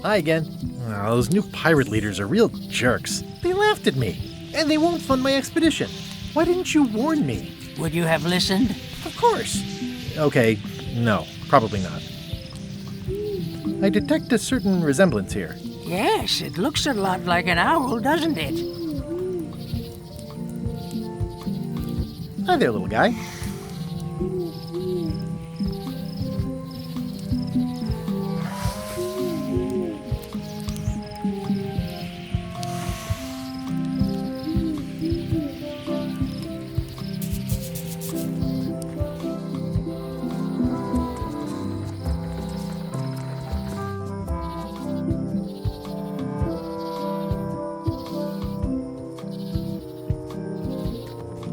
Hi again. Oh, those new pirate leaders are real jerks. They laughed at me, and they won't fund my expedition. Why didn't you warn me? Would you have listened? Of course. Okay, no, probably not. I detect a certain resemblance here. Yes, it looks a lot like an owl, doesn't it? Hi there, little guy.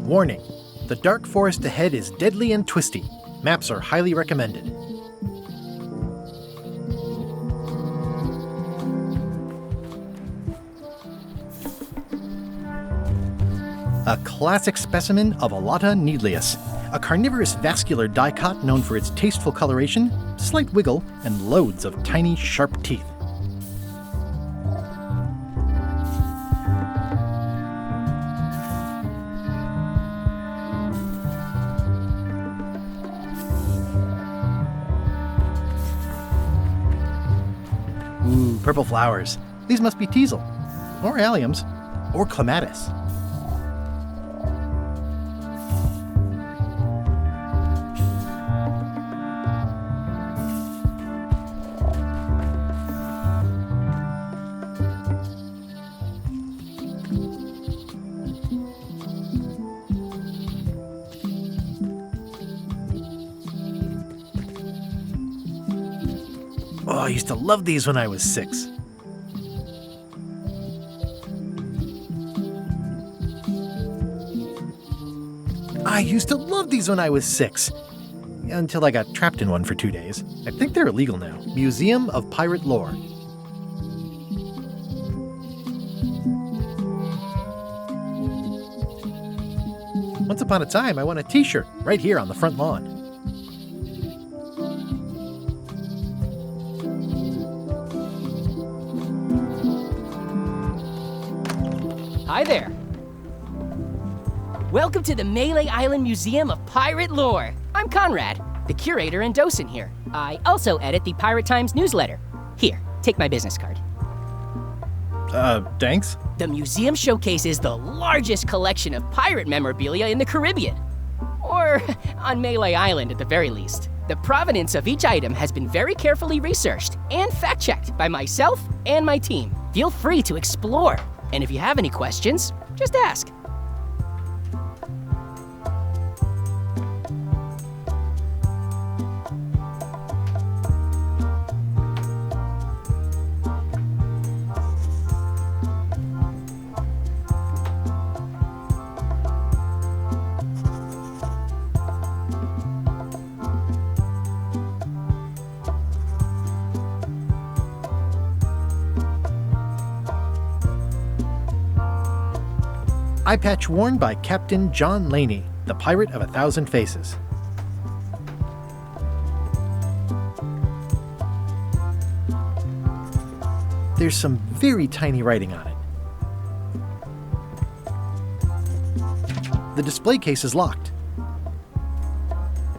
Warning. The dark forest ahead is deadly and twisty. Maps are highly recommended. A classic specimen of Alata needleus, a carnivorous vascular dicot known for its tasteful coloration, slight wiggle, and loads of tiny, sharp teeth. Ooh, purple flowers. These must be teasel, or alliums, or clematis. Oh, I used to love these when I was 6. I used to love these when I was 6. Until I got trapped in one for 2 days. I think they're illegal now. Museum of Pirate Lore. Once upon a time, I won a t-shirt right here on the front lawn. Hi there. Welcome to the Melee Island Museum of Pirate Lore. I'm Conrad, the curator and docent here. I also edit the Pirate Times newsletter. Here, take my business card. Thanks? The museum showcases the largest collection of pirate memorabilia in the Caribbean. Or on Melee Island at the very least. The provenance of each item has been very carefully researched and fact-checked by myself and my team. Feel free to explore. And if you have any questions, just ask. Eye patch worn by Captain John Laney, the Pirate of 1,000 Faces. There's some very tiny writing on it. The display case is locked.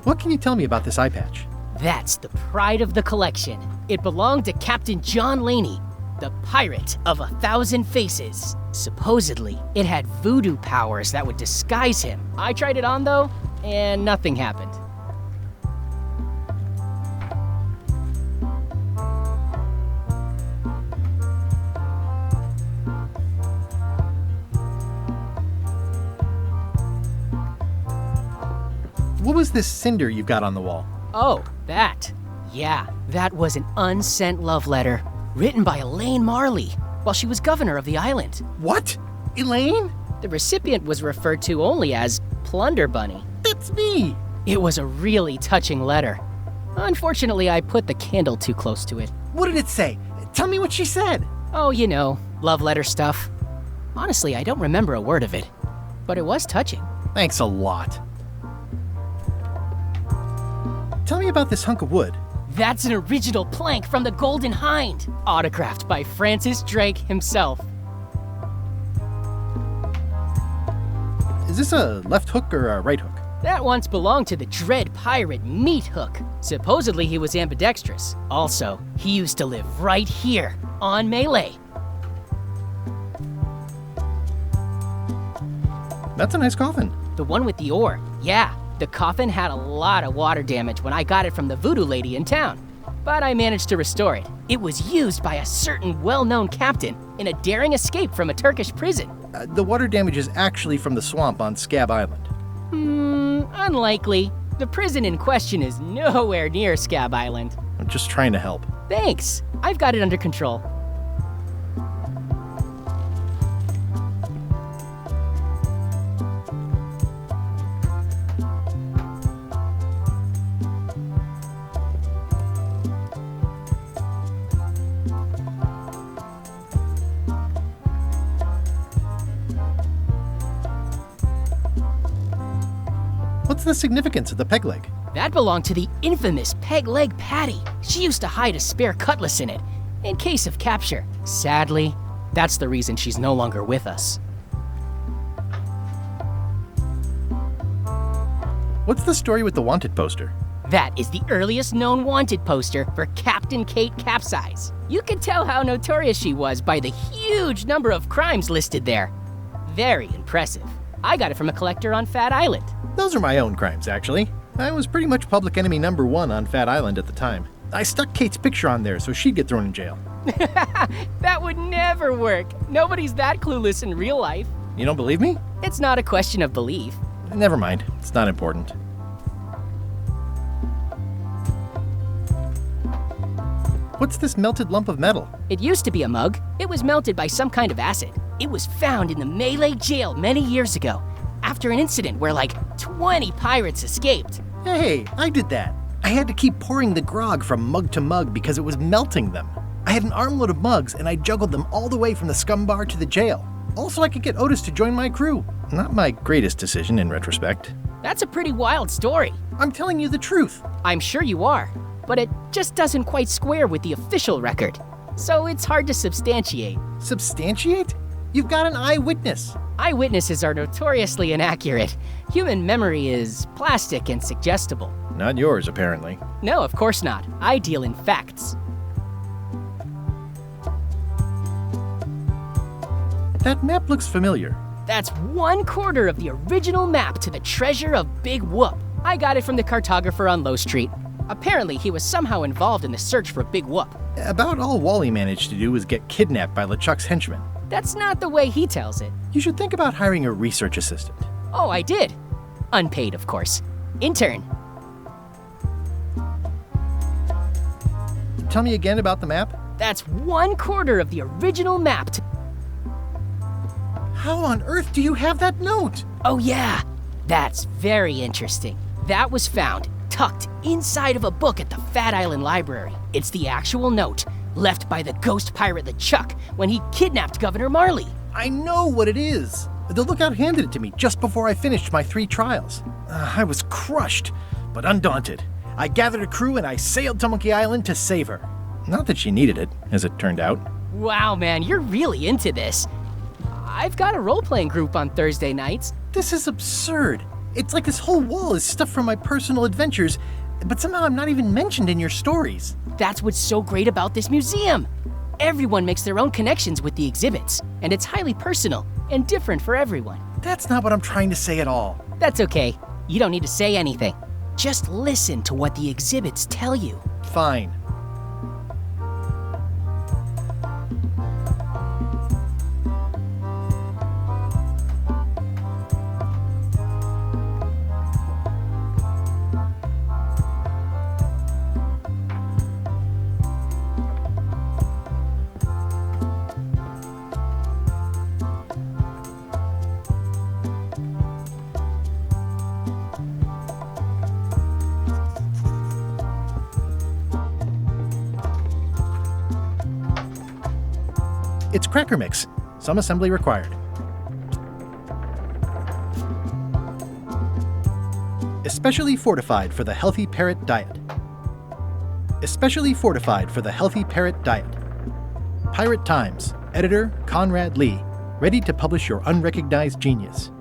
What can you tell me about this eye patch? That's the pride of the collection. It belonged to Captain John Laney, the Pirate of 1,000 Faces. Supposedly, it had voodoo powers that would disguise him. I tried it on though, and nothing happened. What was this cinder you've got on the wall? Oh, that. Yeah, that was an unsent love letter written by Elaine Marley while she was governor of the island. What? Elaine? The recipient was referred to only as Plunder Bunny. That's me! It was a really touching letter. Unfortunately, I put the candle too close to it. What did it say? Tell me what she said. Oh, you know, love letter stuff. Honestly, I don't remember a word of it, but it was touching. Thanks a lot. Tell me about this hunk of wood. That's an original plank from the Golden Hind, autographed by Francis Drake himself. Is this a left hook or a right hook? That once belonged to the dread pirate Meat Hook. Supposedly he was ambidextrous. Also, he used to live right here, on Melee. That's a nice coffin. The one with the ore, yeah. The coffin had a lot of water damage when I got it from the voodoo lady in town. But I managed to restore it. It was used by a certain well-known captain in a daring escape from a Turkish prison. The water damage is actually from the swamp on Scab Island. Unlikely. The prison in question is nowhere near Scab Island. I'm just trying to help. Thanks. I've got it under control. What's the significance of the peg leg? That belonged to the infamous Peg Leg Patty. She used to hide a spare cutlass in it, in case of capture. Sadly, that's the reason she's no longer with us. What's the story with the wanted poster? That is the earliest known wanted poster for Captain Kate Capsize. You could tell how notorious she was by the huge number of crimes listed there. Very impressive. I got it from a collector on Fat Island. Those are my own crimes, actually. I was pretty much public enemy number 1 on Fat Island at the time. I stuck Kate's picture on there so she'd get thrown in jail. That would never work. Nobody's that clueless in real life. You don't believe me? It's not a question of belief. Never mind. It's not important. What's this melted lump of metal? It used to be a mug. It was melted by some kind of acid. It was found in the Melee jail many years ago, after an incident where like 20 pirates escaped. Hey, I did that. I had to keep pouring the grog from mug to mug because it was melting them. I had an armload of mugs and I juggled them all the way from the scum bar to the jail. Also, I could get Otis to join my crew. Not my greatest decision in retrospect. That's a pretty wild story. I'm telling you the truth. I'm sure you are, but it just doesn't quite square with the official record. So it's hard to substantiate. Substantiate? You've got an eyewitness. Eyewitnesses are notoriously inaccurate. Human memory is plastic and suggestible. Not yours, apparently. No, of course not. I deal in facts. That map looks familiar. That's 1/4 of the original map to the treasure of Big Whoop. I got it from the cartographer on Low Street. Apparently, he was somehow involved in the search for Big Whoop. About all Wally managed to do was get kidnapped by LeChuck's henchmen. That's not the way he tells it. You should think about hiring a research assistant. Oh, I did. Unpaid, of course. Intern. Tell me again about the map. That's 1/4 of the original map to... How on earth do you have that note? Oh yeah, that's very interesting. That was found tucked inside of a book at the Fat Island Library. It's the actual note left by the ghost pirate LeChuck when he kidnapped Governor Marley. I know what it is. The lookout handed it to me just before I finished my 3 trials. I was crushed, but undaunted. I gathered a crew and I sailed to Monkey Island to save her. Not that she needed it, as it turned out. Wow, man, you're really into this. I've got a role-playing group on Thursday nights. This is absurd. It's like this whole wall is stuff from my personal adventures, but somehow I'm not even mentioned in your stories. That's what's so great about this museum. Everyone makes their own connections with the exhibits, and it's highly personal and different for everyone. That's not what I'm trying to say at all. That's okay. You don't need to say anything. Just listen to what the exhibits tell you. Fine. It's cracker mix. Some assembly required. Especially fortified for the healthy parrot diet. especially fortified for the healthy parrot diet. Pirate Times, editor Conrad Lee, ready to publish your unrecognized genius.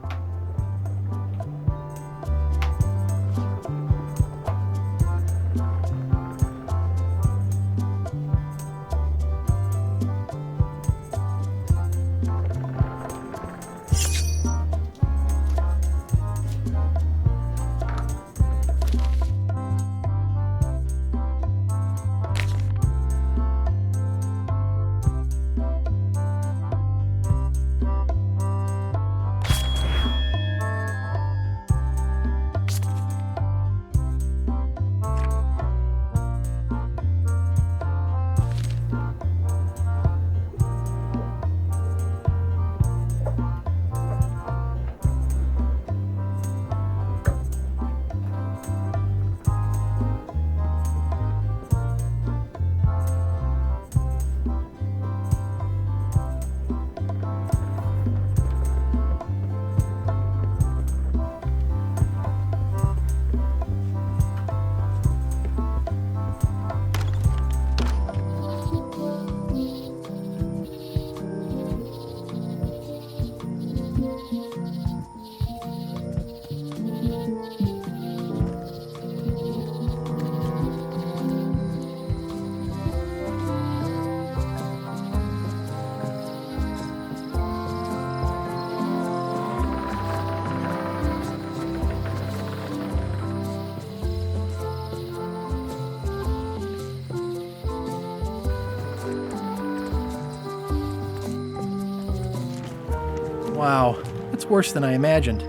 Wow, it's worse than I imagined.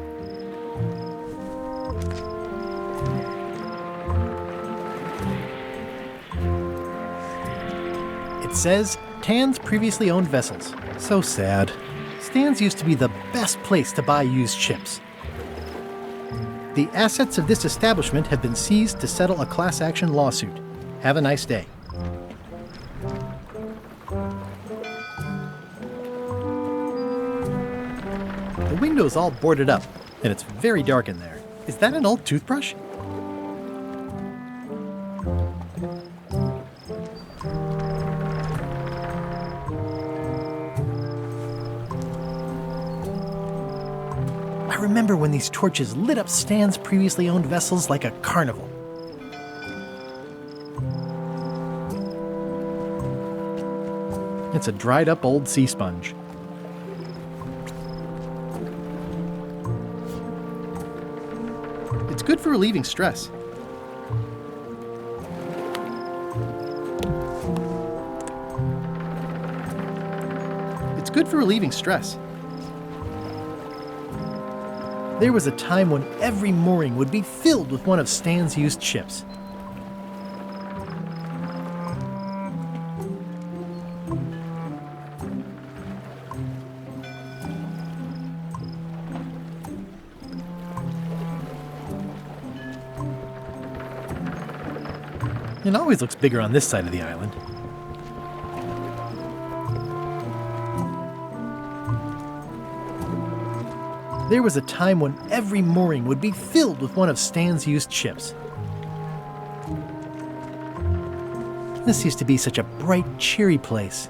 It says, Tan's previously owned vessels. So sad. Stan's used to be the best place to buy used ships. The assets of this establishment have been seized to settle a class action lawsuit. Have a nice day. The window's all boarded up, and it's very dark in there. Is that an old toothbrush? I remember when these torches lit up Stan's previously owned vessels like a carnival. It's a dried up old sea sponge. It's good for relieving stress. It's good for relieving stress. There was a time when every mooring would be filled with one of Stan's used ships. It always looks bigger on this side of the island. There was a time when every mooring would be filled with one of Stan's used ships. This used to be such a bright, cheery place.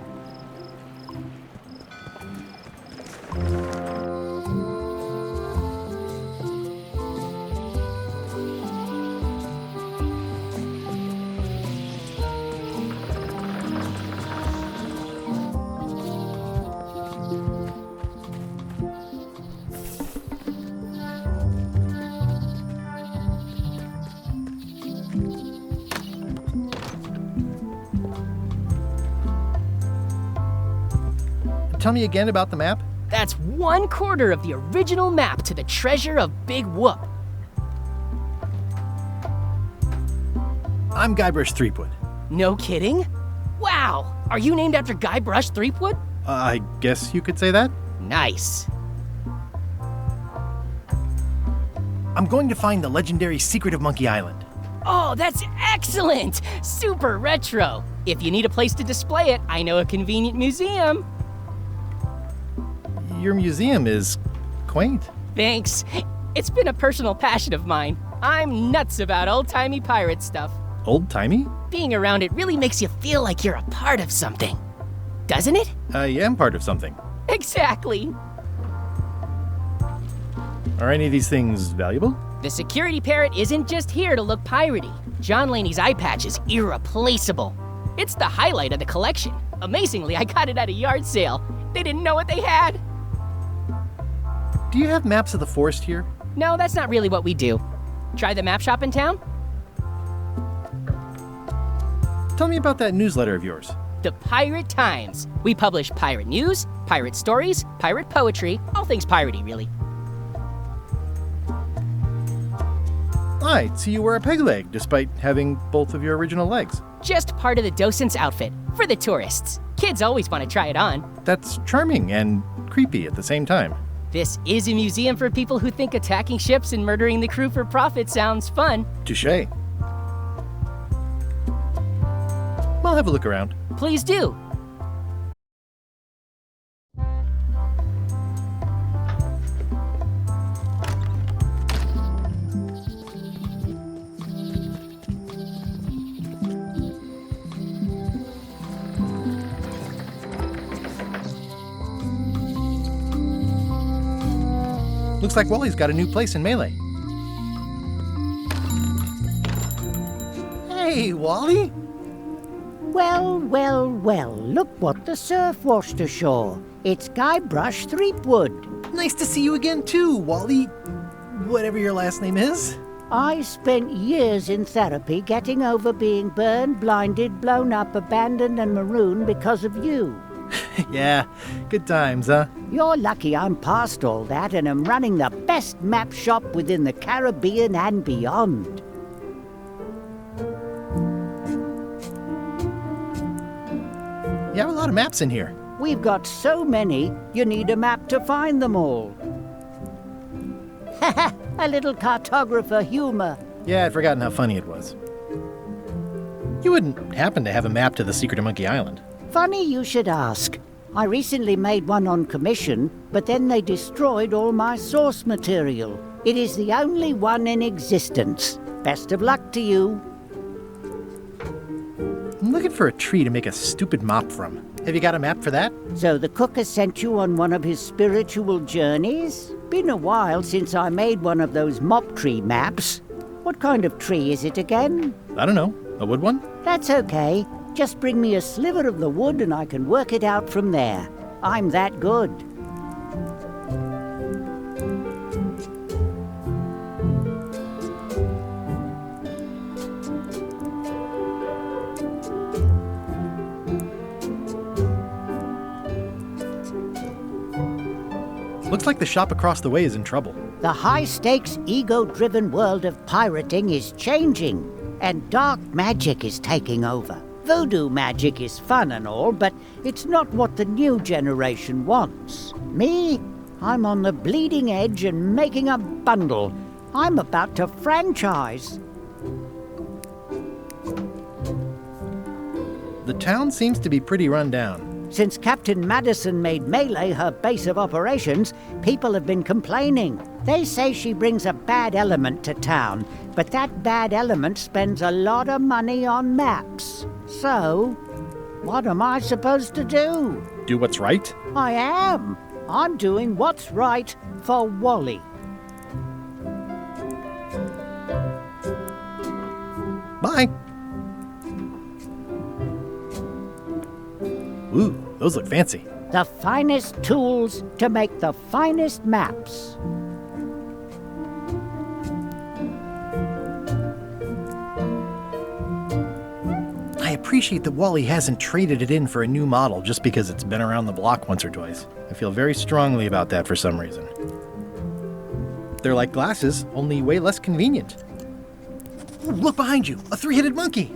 Tell me again about the map? That's 1/4 of the original map to the treasure of Big Whoop. I'm Guybrush Threepwood. No kidding? Wow! Are you named after Guybrush Threepwood? I guess you could say that. Nice. I'm going to find the legendary secret of Monkey Island. Oh, that's excellent! Super retro. If you need a place to display it, I know a convenient museum. Your museum is quaint. Thanks. It's been a personal passion of mine. I'm nuts about old-timey pirate stuff. Old-timey? Being around it really makes you feel like you're a part of something. Doesn't it? I am part of something. Exactly. Are any of these things valuable? The security parrot isn't just here to look piratey. John Laney's eye patch is irreplaceable. It's the highlight of the collection. Amazingly, I got it at a yard sale. They didn't know what they had. Do you have maps of the forest here? No, that's not really what we do. Try the map shop in town? Tell me about that newsletter of yours. The Pirate Times. We publish pirate news, pirate stories, pirate poetry, all things piratey, really. I see you wear a peg leg, despite having both of your original legs. Just part of the docent's outfit, for the tourists. Kids always want to try it on. That's charming and creepy at the same time. This is a museum for people who think attacking ships and murdering the crew for profit sounds fun. Touché. I'll have a look around. Please do. Looks like Wally's got a new place in Melee. Hey, Wally! Well, well, well, look what the surf washed ashore. It's Guybrush Threepwood. Nice to see you again too, Wally. Whatever your last name is. I spent years in therapy getting over being burned, blinded, blown up, abandoned and marooned because of you. Yeah, good times, huh? You're lucky I'm past all that and am running the best map shop within the Caribbean and beyond. You have a lot of maps in here. We've got so many, you need a map to find them all. Haha, a little cartographer humor. Yeah, I'd forgotten how funny it was. You wouldn't happen to have a map to the secret of Monkey Island. Funny you should ask. I recently made one on commission, but then they destroyed all my source material. It is the only one in existence. Best of luck to you. I'm looking for a tree to make a stupid mop from. Have you got a map for that? So the cook has sent you on one of his spiritual journeys? Been a while since I made one of those mop tree maps. What kind of tree is it again? I don't know. A wood one? That's okay. Just bring me a sliver of the wood and I can work it out from there. I'm that good. Looks like the shop across the way is in trouble. The high-stakes, ego-driven world of pirating is changing, and dark magic is taking over. Voodoo magic is fun and all, but it's not what the new generation wants. Me? I'm on the bleeding edge and making a bundle. I'm about to franchise. The town seems to be pretty run down. Since Captain Madison made Melee her base of operations, people have been complaining. They say she brings a bad element to town, but that bad element spends a lot of money on maps. So, what am I supposed to do? Do what's right? I am. I'm doing what's right for Wally. Bye. Ooh, those look fancy. The finest tools to make the finest maps. I appreciate that Wally hasn't traded it in for a new model just because it's been around the block once or twice. I feel very strongly about that for some reason. They're like glasses, only way less convenient. Ooh, look behind you, a three-headed monkey.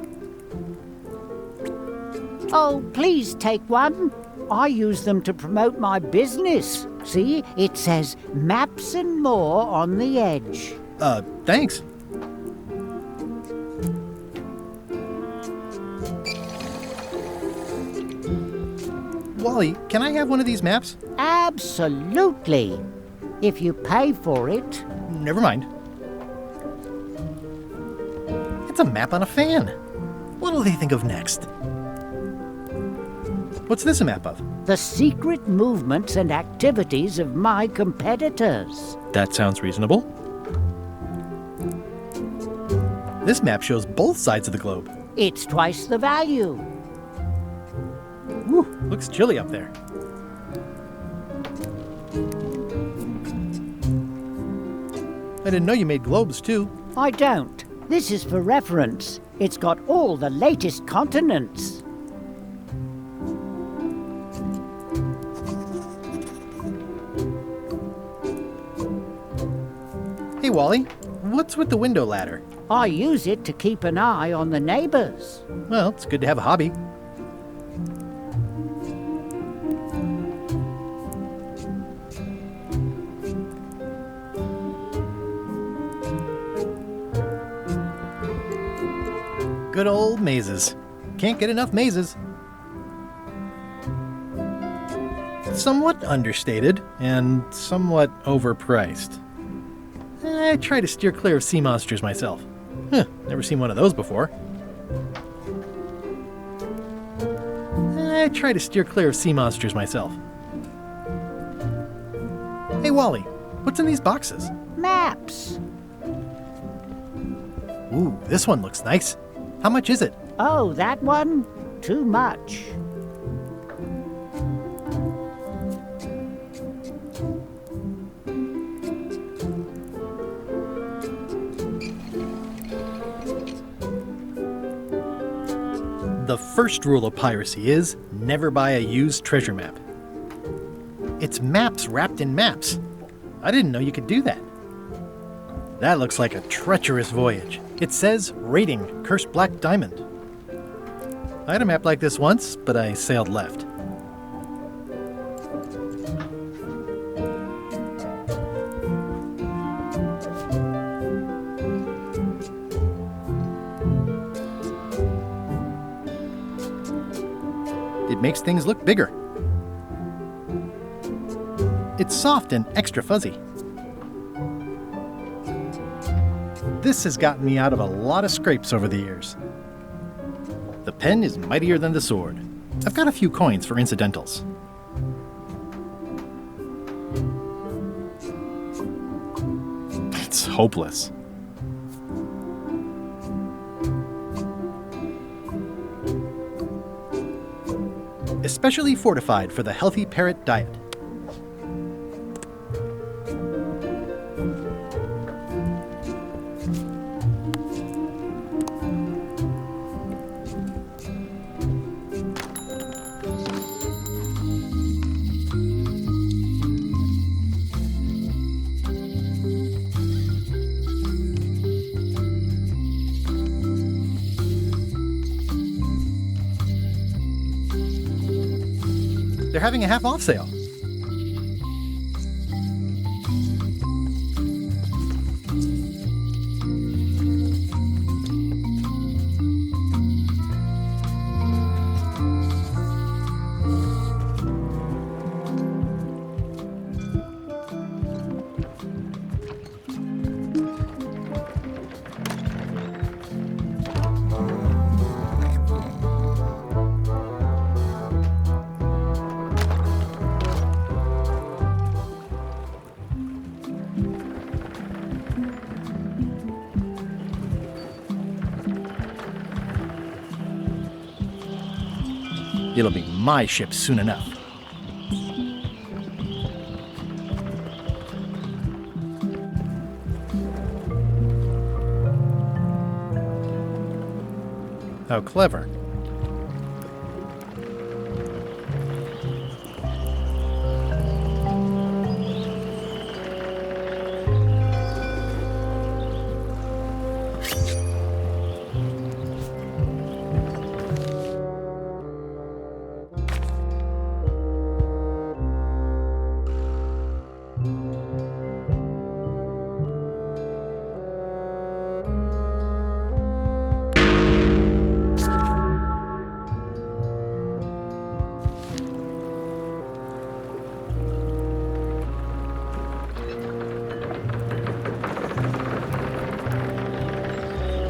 Oh, please take one. I use them to promote my business. See, it says Maps and More on the edge. Thanks. Wally, can I have one of these maps? Absolutely. If you pay for it. Never mind. It's a map on a fan. What'll they think of next? What's this a map of? The secret movements and activities of my competitors. That sounds reasonable. This map shows both sides of the globe. It's twice the value. Whew, looks chilly up there. I didn't know you made globes, too. I don't. This is for reference. It's got all the latest continents. Hey, Wally, what's with the window ladder? I use it to keep an eye on the neighbors. Well, it's good to have a hobby. Good old mazes. Can't get enough mazes. Somewhat understated and somewhat overpriced. I try to steer clear of sea monsters myself. Never seen one of those before. I try to steer clear of sea monsters myself. Hey, Wally, what's in these boxes? Maps. Ooh, this one looks nice. How much is it? Oh, that one? Too much. The first rule of piracy is never buy a used treasure map. It's maps wrapped in maps. I didn't know you could do that. That looks like a treacherous voyage. It says, rating, Cursed Black Diamond. I had a map like this once, but I sailed left. It makes things look bigger. It's soft and extra fuzzy. This has gotten me out of a lot of scrapes over the years. The pen is mightier than the sword. I've got a few coins for incidentals. It's hopeless. Especially fortified for the healthy parrot diet. They're having a half-off sale. It'll be my ship soon enough. How clever.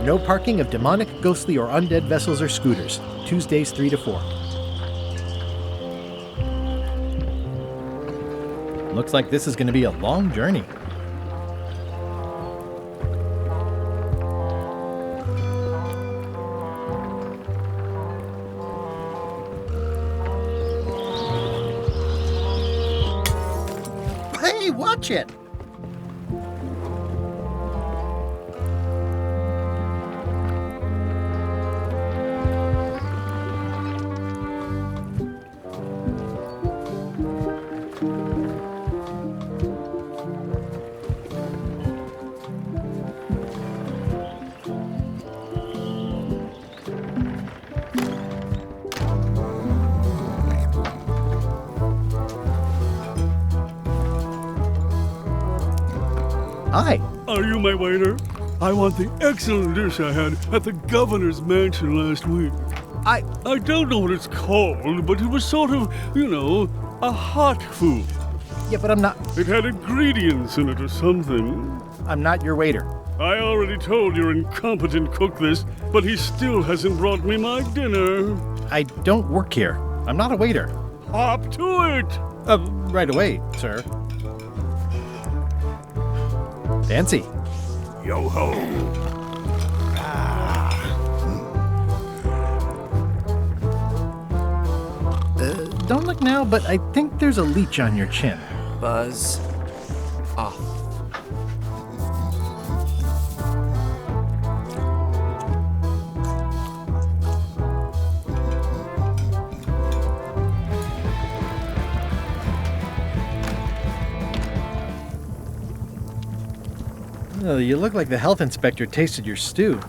no parking of demonic, ghostly, or undead vessels or scooters. Tuesdays 3 to 4. Looks like this is going to be a long journey. Hey, watch it! Hi. Are you my waiter? I want the excellent dish I had at the governor's mansion last week. I don't know what it's called, but it was sort of, a hot food. Yeah, but I'm not. It had ingredients in it or something. I'm not your waiter. I already told your incompetent cook this, but he still hasn't brought me my dinner. I don't work here. I'm not a waiter. Hop to it! Right away, sir. Fancy. Yo-ho! Don't look now, but I think there's a leech on your chin. Buzz off. Oh, you look like the health inspector tasted your stew.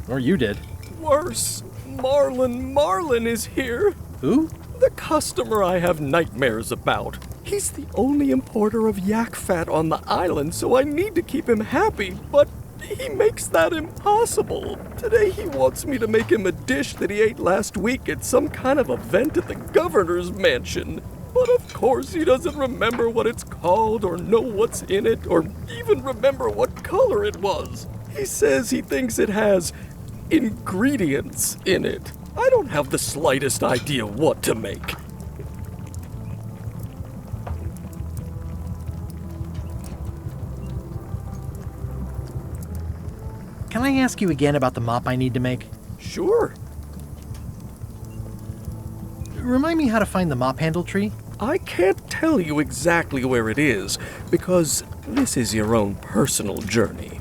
Or you did. Worse, Marlin is here. Who? The customer I have nightmares about. He's the only importer of yak fat on the island, so I need to keep him happy, but he makes that impossible. Today he wants me to make him a dish that he ate last week at some kind of event at the governor's mansion. But of course he doesn't remember what it's called or know what's in it or even remember what color it was. He says he thinks it has ingredients in it. I don't have the slightest idea what to make. Can I ask you again about the mop I need to make? Sure. Remind me how to find the mop handle tree? I can't tell you exactly where it is, because this is your own personal journey.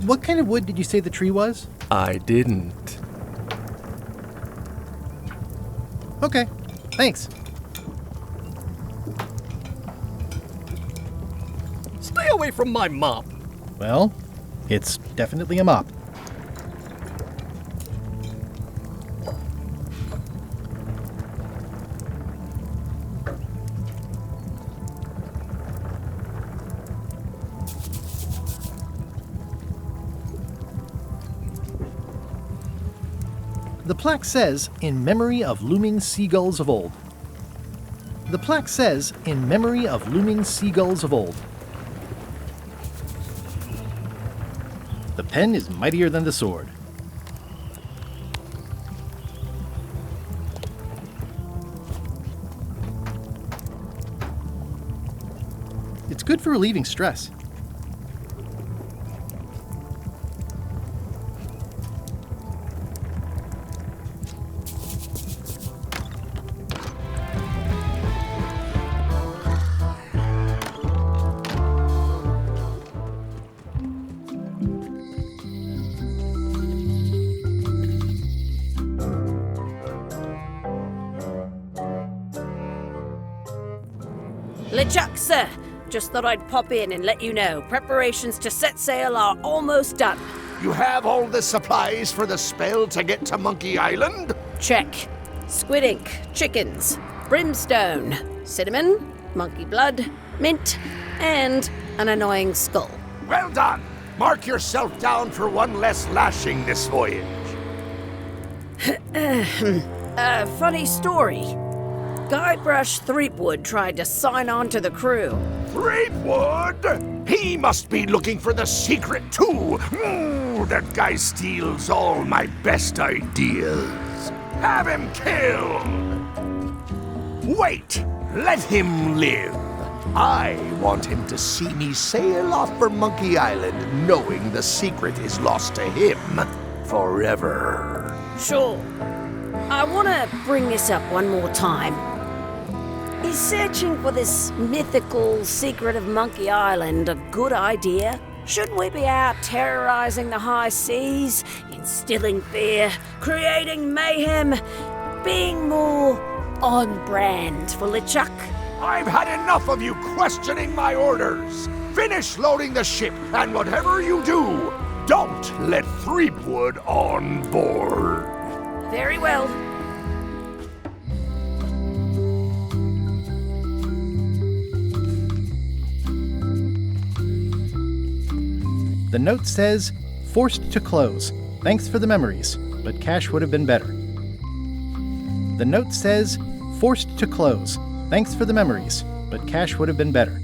What kind of wood did you say the tree was? I didn't. Okay, thanks. Stay away from my mop. Well, it's definitely a mop. The plaque says, "In memory of looming seagulls of old." The plaque says, "In memory of looming seagulls of old." The pen is mightier than the sword. It's good for relieving stress. LeChuck, sir. Just thought I'd pop in and let you know. Preparations to set sail are almost done. You have all the supplies for the spell to get to Monkey Island? Check. Squid ink, chickens, brimstone, cinnamon, monkey blood, mint, and an annoying skull. Well done! Mark yourself down for one less lashing this voyage. Funny story. Guybrush Threepwood tried to sign on to the crew. Threepwood? He must be looking for the secret too. That guy steals all my best ideas. Have him killed. Wait, let him live. I want him to see me sail off for Monkey Island knowing the secret is lost to him forever. Sure. I want to bring this up one more time. Is searching for this mythical secret of Monkey Island a good idea? Shouldn't we be out terrorizing the high seas, instilling fear, creating mayhem, being more on brand for LeChuck? I've had enough of you questioning my orders. Finish loading the ship, and whatever you do, don't let Threepwood on board. Very well. The note says, forced to close. Thanks for the memories, but cash would have been better. The note says, forced to close. Thanks for the memories, but cash would have been better.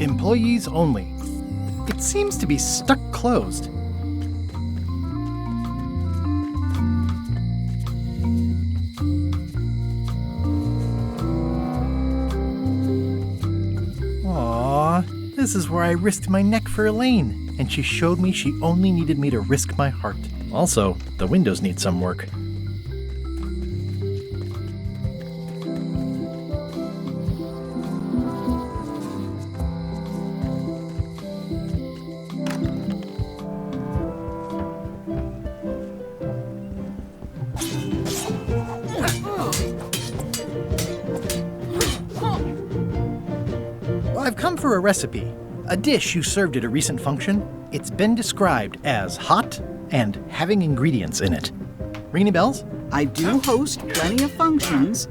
Employees only. It seems to be stuck closed. Aww, this is where I risked my neck for Elaine, and she showed me she only needed me to risk my heart. Also, the windows need some work. I've come for a recipe, a dish you served at a recent function. It's been described as hot and having ingredients in it. Ring any bells? I do host plenty of functions,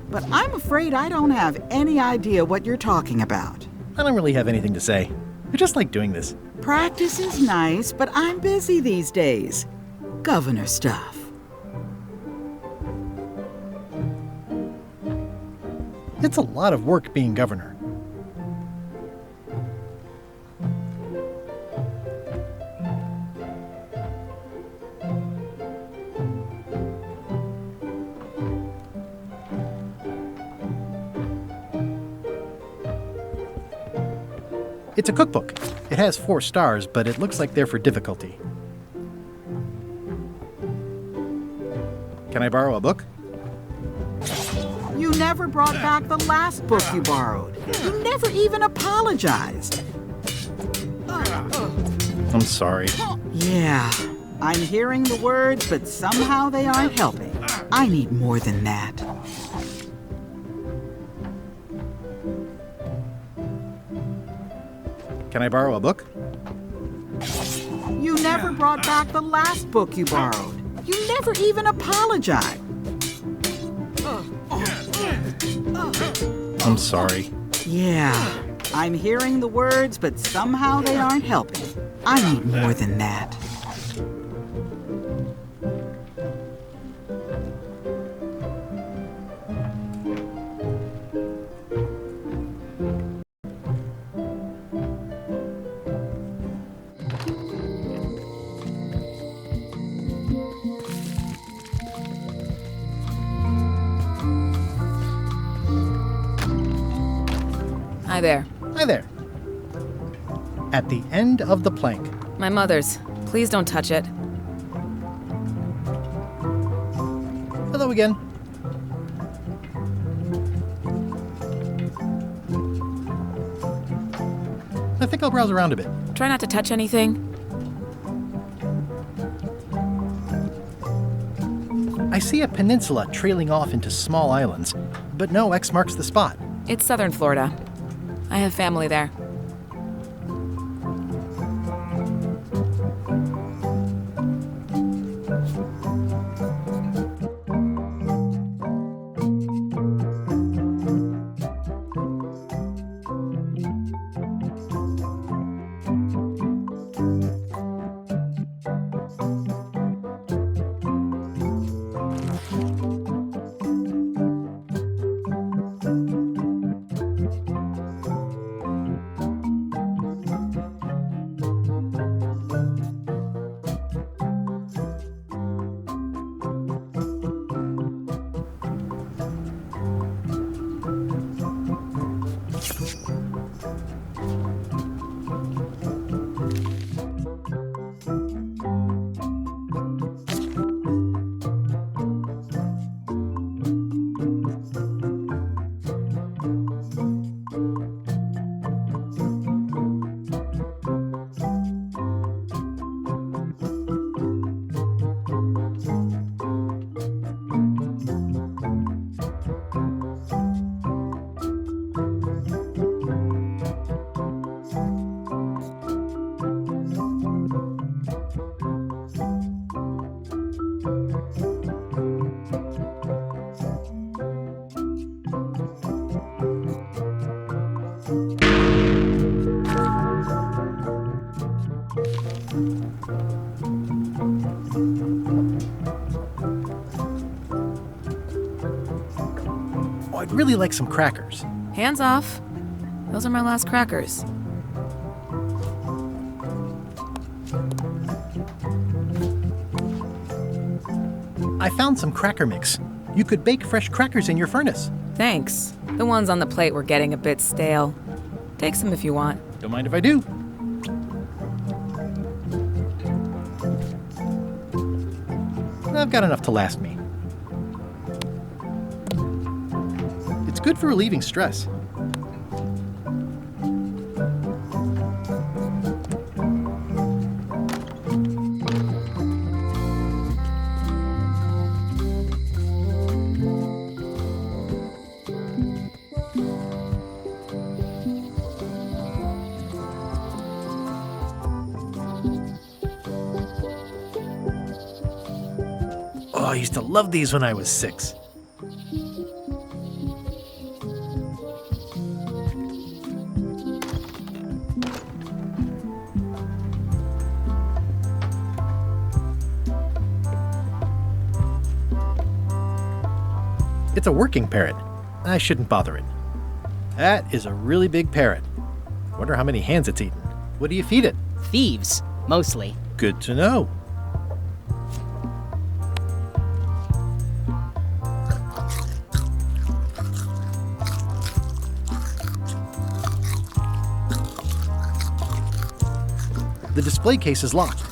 but I'm afraid I don't have any idea what you're talking about. I don't really have anything to say. I just like doing this. Practice is nice, but I'm busy these days. Governor stuff. It's a lot of work being governor. It's a cookbook. It has 4 stars, but it looks like they're for difficulty. Can I borrow a book? You never brought back the last book you borrowed. You never even apologized. I'm sorry. Yeah, I'm hearing the words, but somehow they aren't helping. I need more than that. Can I borrow a book? You never brought back the last book you borrowed. You never even apologized. I'm sorry. Yeah, I'm hearing the words, but somehow they aren't helping. I need more than that. Hi there. Hi there. At the end of the plank. My mother's. Please don't touch it. Hello again. I think I'll browse around a bit. Try not to touch anything. I see a peninsula trailing off into small islands, but no X marks the spot. It's southern Florida. I have family there. I'd really like some crackers. Hands off. Those are my last crackers. I found some cracker mix. You could bake fresh crackers in your furnace. Thanks. The ones on the plate were getting a bit stale. Take some if you want. Don't mind if I do. I've got enough to last me. It's good for relieving stress. Oh, I used to love these when I was 6. It's a working parrot. I shouldn't bother it. That is a really big parrot. Wonder how many hands it's eaten. What do you feed it? Thieves, mostly. Good to know. The display case is locked.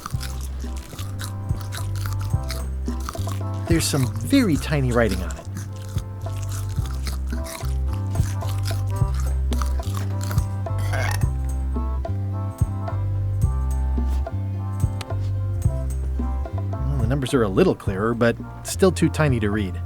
There's there's some very tiny writing on it. Well, the numbers are a little clearer, but still too tiny to read.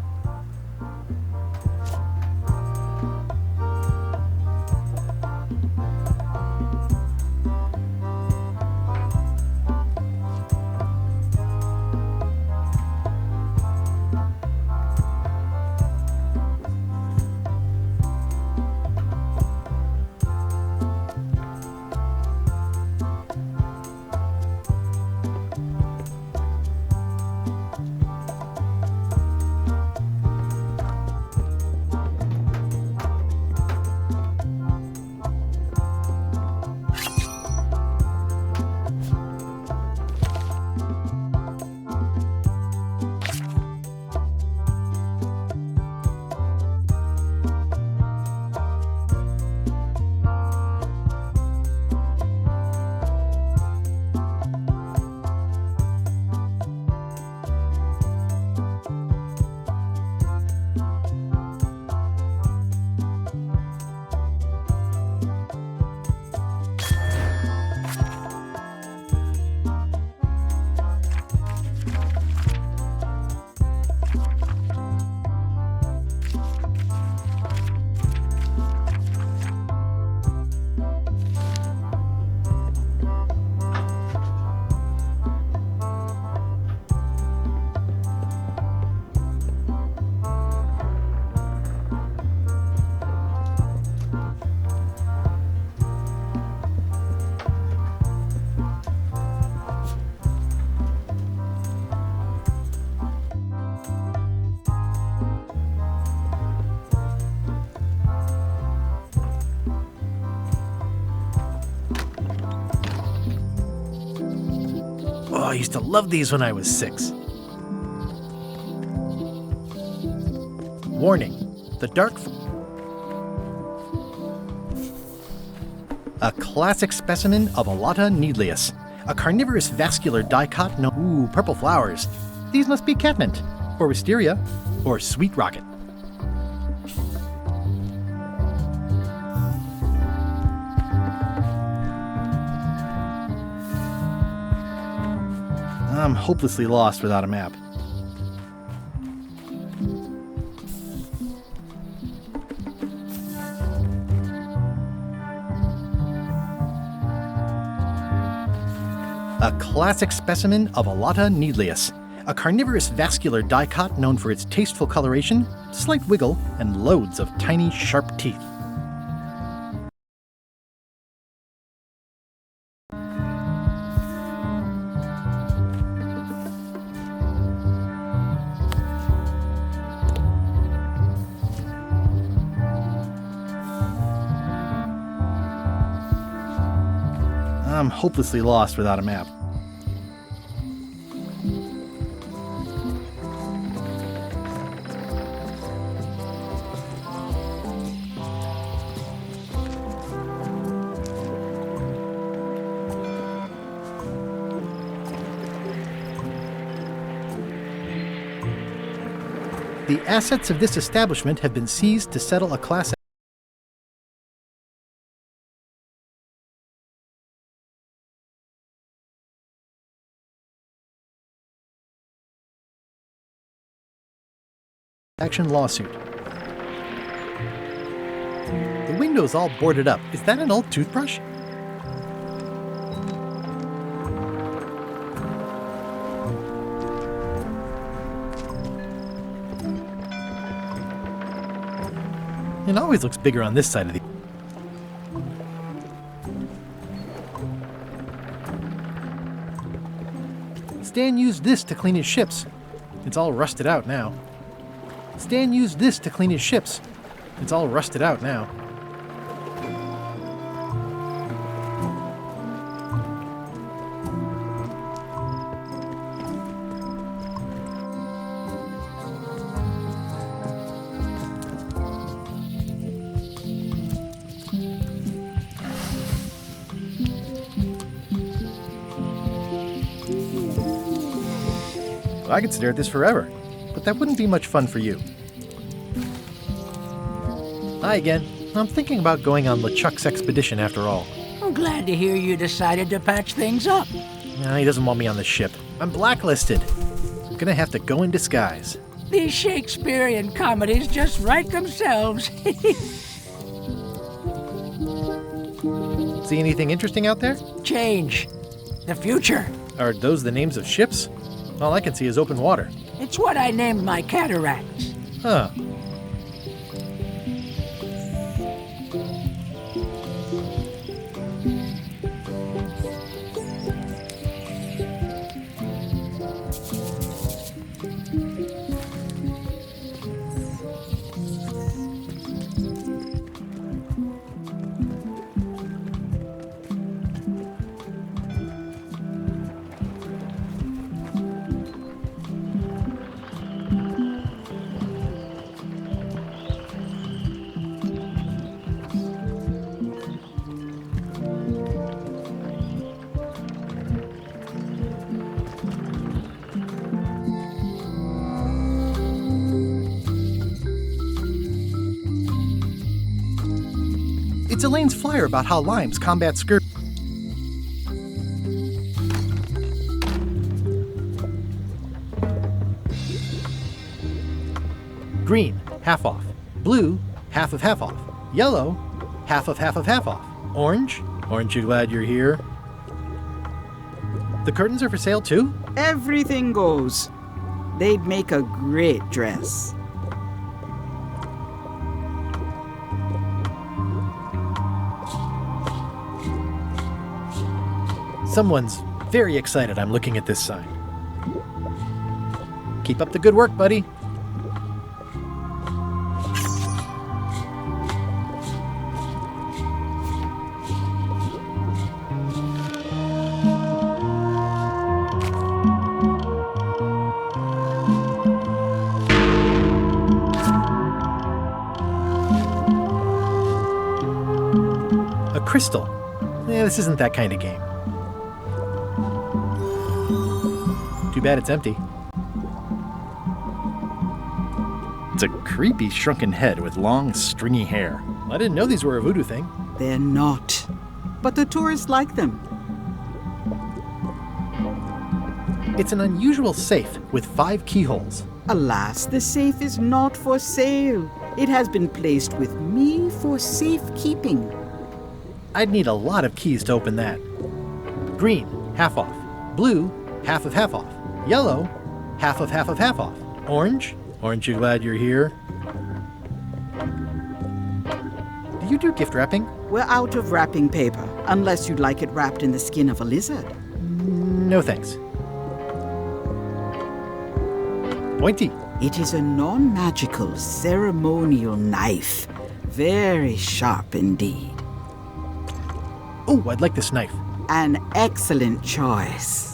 Oh, I used to love these when I was 6. Warning, the dark... A classic specimen of Alata needleus, a carnivorous vascular dicot. Ooh, purple flowers. These must be catmint, or wisteria, or sweet rocket. I'm hopelessly lost without a map. A classic specimen of Alata needleus, a carnivorous vascular dicot known for its tasteful coloration, slight wiggle, and loads of tiny, sharp teeth. I'm hopelessly lost without a map. The assets of this establishment have been seized to settle a class action lawsuit. The window's all boarded up. Is that an old toothbrush? It always looks bigger on this side of the... Stan used this to clean his ships. It's all rusted out now. Stan used this to clean his ships. It's all rusted out now. I could stare at this forever, but but that wouldn't be much fun for you. Hi again. I'm thinking about going on LeChuck's expedition after all. I'm glad to hear you decided to patch things up. No, he doesn't want me on the ship. I'm blacklisted. I'm gonna have to go in disguise. These Shakespearean comedies just write themselves. See anything interesting out there? Change. The future. Are those the names of ships? All I can see is open water. It's what I named my cataracts. Huh. It's Elaine's flyer about how limes combat scurvy. Green, half off. Blue, half of half off. Yellow, half of half of half off. Orange, aren't you glad you're here? The curtains are for sale too? Everything goes. They'd make a great dress. Someone's very excited I'm looking at this sign. Keep up the good work, buddy. A crystal. This isn't that kind of game. Too bad it's empty. It's a creepy shrunken head with long, stringy hair. I didn't know these were a voodoo thing. They're not. But the tourists like them. It's an unusual safe with 5 keyholes. Alas, the safe is not for sale. It has been placed with me for safekeeping. I'd need a lot of keys to open that. Green, half off. Blue, half of half off. Yellow, half of half of half off. Orange, aren't you glad you're here? Do you do gift wrapping? We're out of wrapping paper, unless you'd like it wrapped in the skin of a lizard. No thanks. Pointy. It is a non-magical ceremonial knife. Very sharp indeed. Oh, I'd like this knife. An excellent choice.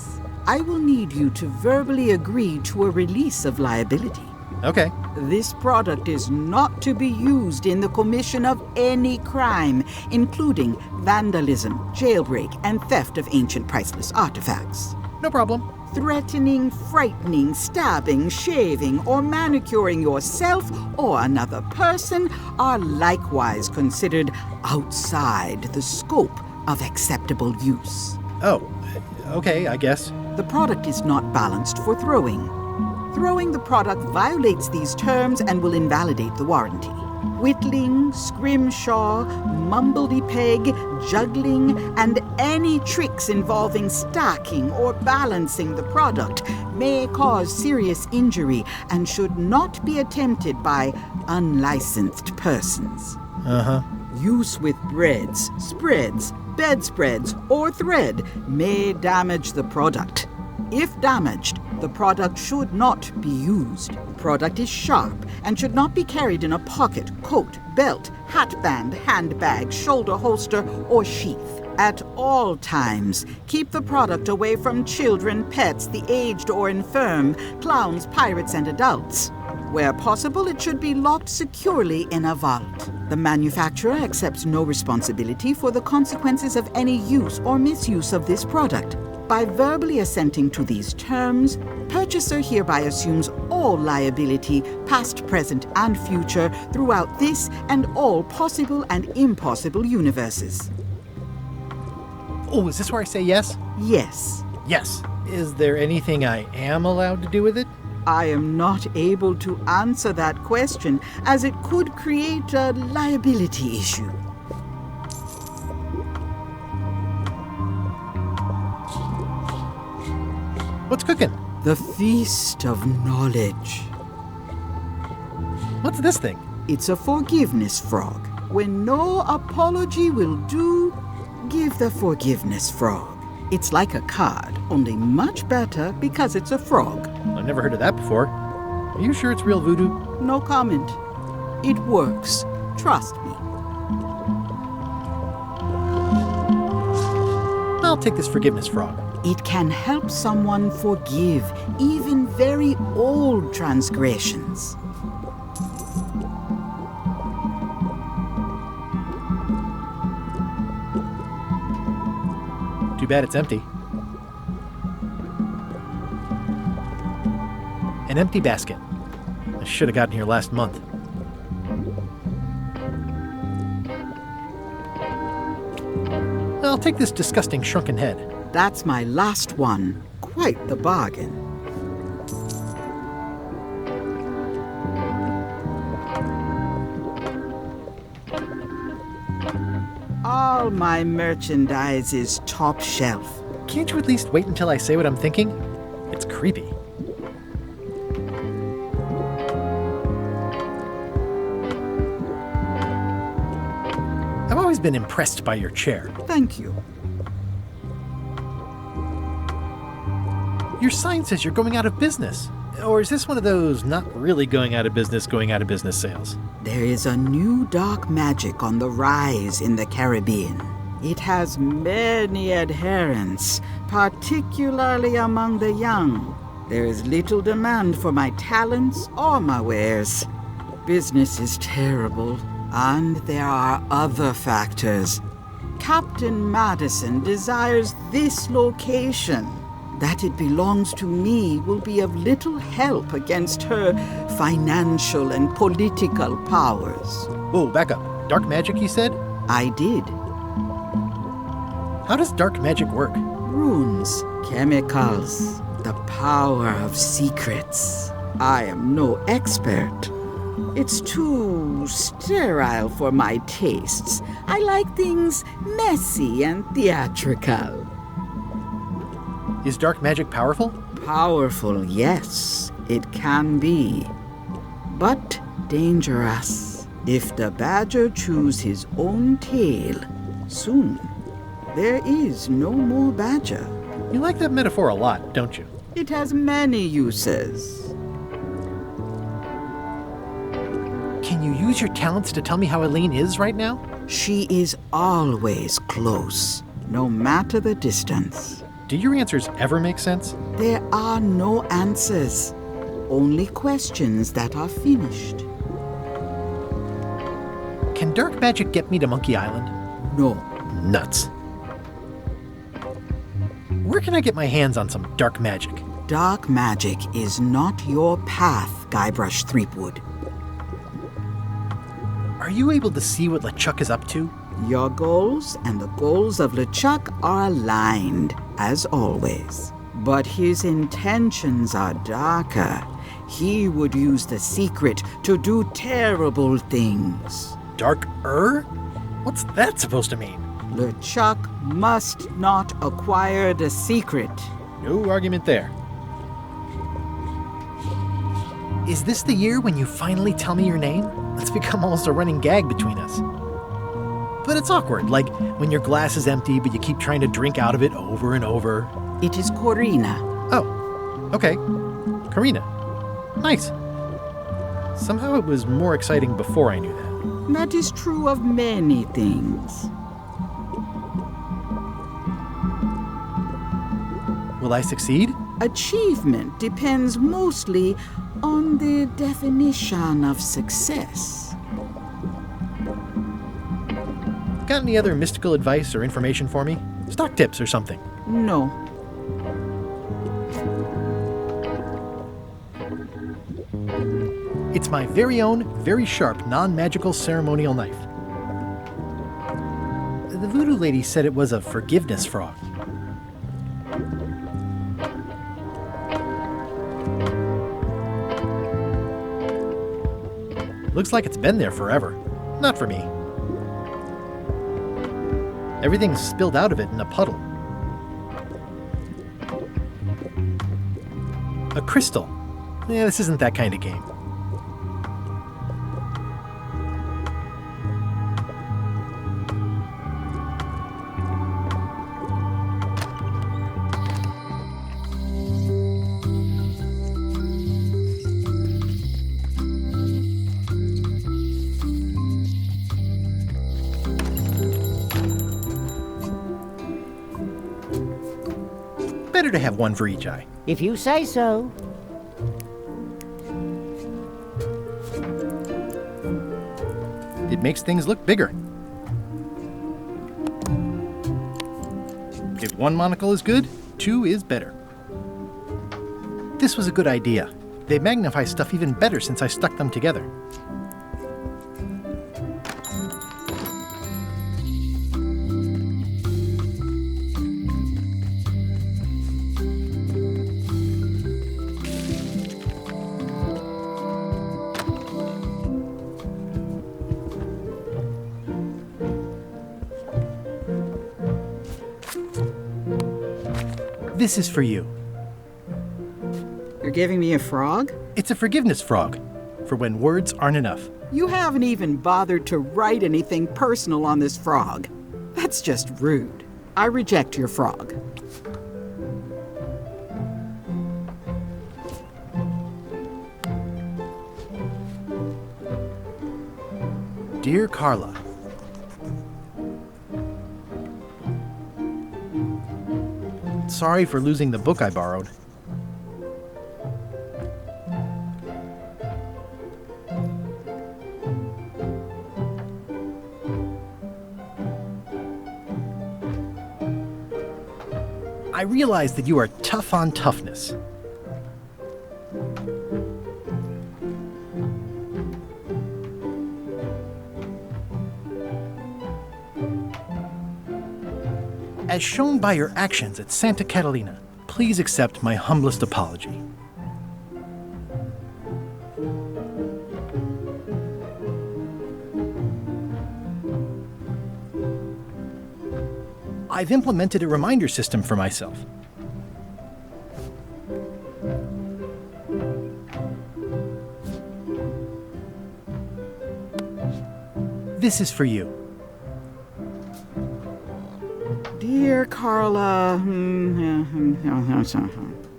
I will need you to verbally agree to a release of liability. Okay. This product is not to be used in the commission of any crime, including vandalism, jailbreak, and theft of ancient priceless artifacts. No problem. Threatening, frightening, stabbing, shaving, or manicuring yourself or another person are likewise considered outside the scope of acceptable use. Oh, okay, I guess. The product is not balanced for throwing. Throwing the product violates these terms and will invalidate the warranty. Whittling, scrimshaw, mumbledy-peg, juggling, and any tricks involving stacking or balancing the product may cause serious injury and should not be attempted by unlicensed persons. Uh-huh. Use with breads, spreads, bedspreads, or thread may damage the product. If damaged, the product should not be used. Product is sharp and should not be carried in a pocket, coat, belt, hatband, handbag, shoulder holster, or sheath. At all times, keep the product away from children, pets, the aged or infirm, clowns, pirates, and adults. Where possible, it should be locked securely in a vault. The manufacturer accepts no responsibility for the consequences of any use or misuse of this product. By verbally assenting to these terms, purchaser hereby assumes all all liability, past, present, and future, throughout this and all possible and impossible universes. Oh, is this where I say yes? Yes. Yes. Is there anything I am allowed to do with it? I am not able to answer that question, as it could create a liability issue. What's cooking? The Feast of Knowledge. What's this thing? It's a forgiveness frog. When no apology will do, give the forgiveness frog. It's like a card, only much better because it's a frog. I've never heard of that before. Are you sure it's real voodoo? No comment. It works. Trust me. I'll take this forgiveness frog. It can help someone forgive even very old transgressions. Too bad it's empty. An empty basket. I should have gotten here last month. I'll take this disgusting shrunken head. That's my last one. Quite the bargain. All my merchandise is top shelf. Can't you at least wait until I say what I'm thinking? It's creepy. I've always been impressed by your chair. Thank you. Your sign says you're going out of business. Or is this one of those not really going out of business sales? There is a new dark magic on the rise in the Caribbean. It has many adherents, particularly among the young. There is little demand for my talents or my wares. Business is terrible, and there are other factors. Captain Madison desires this location. That it belongs to me will be of little help against her financial and political powers. Whoa, back up. Dark magic, you said? I did. How does dark magic work? Runes, chemicals, the power of secrets. I am no expert. It's too sterile for my tastes. I like things messy and theatrical. Is dark magic powerful? Powerful, yes, it can be. But dangerous. If the badger chews his own tail, soon there is no more badger. You like that metaphor a lot, don't you? It has many uses. Can you use your talents to tell me how Eileen is right now? She is always close, no matter the distance. Do your answers ever make sense? There are no answers, only questions that are finished. Can dark magic get me to Monkey Island? No. Nuts. Where can I get my hands on some dark magic? Dark magic is not your path, Guybrush Threepwood. Are you able to see what LeChuck is up to? Your goals and the goals of LeChuck are aligned, as always. But his intentions are darker. He would use the secret to do terrible things. Dark-er? What's that supposed to mean? LeChuck must not acquire the secret. No argument there. Is this the year when you finally tell me your name? It's become almost a running gag between us. But it's awkward, like when your glass is empty but you keep trying to drink out of it over and over. It is Corina. Oh, okay. Karina. Nice. Somehow it was more exciting before I knew that. That is true of many things. Will I succeed? Achievement depends mostly on the definition of success. Got any other mystical advice or information for me? Stock tips or something? No. It's my very own, very sharp, non-magical ceremonial knife. The voodoo lady said it was a forgiveness frog. Looks like it's been there forever. Not for me. Everything's spilled out of it in a puddle. A crystal. Yeah, this isn't that kind of game. Better to have one for each eye. If you say so. It makes things look bigger. If one monocle is good, two is better. This was a good idea. They magnify stuff even better since I stuck them together. This is for you. You're giving me a frog? It's a forgiveness frog, for when words aren't enough. You haven't even bothered to write anything personal on this frog. That's just rude. I reject your frog. Dear Carla, sorry for losing the book I borrowed. I realize that you are tough on toughness. As shown by your actions at Santa Catalina, please accept my humblest apology. I've implemented a reminder system for myself. This is for you. Dear Carla,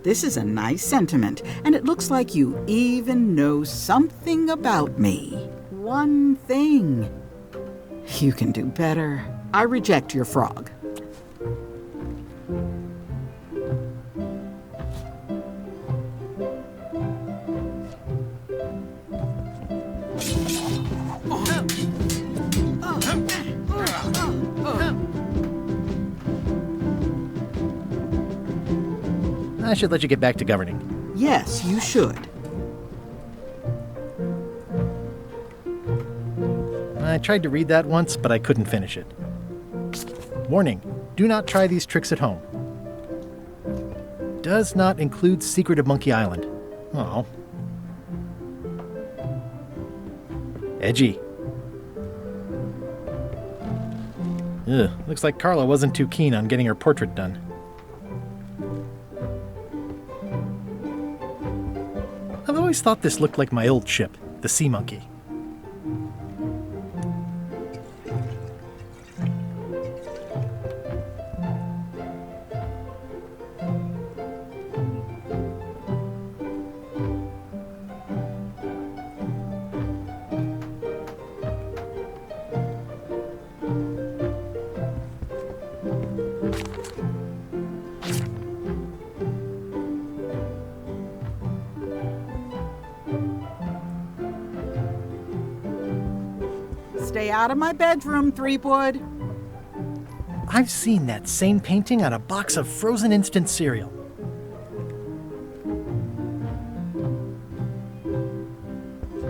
this is a nice sentiment, and it looks like you even know something about me. One thing. You can do better. I reject your frog. I should let you get back to governing. Yes, you should. I tried to read that once, but I couldn't finish it. Warning, do not try these tricks at home. Does not include Secret of Monkey Island. Oh. Edgy. Ugh, looks like Carla wasn't too keen on getting her portrait done. I've always thought this looked like my old ship, the Sea Monkey. Stay out of my bedroom, Threepwood. I've seen that same painting on a box of frozen instant cereal.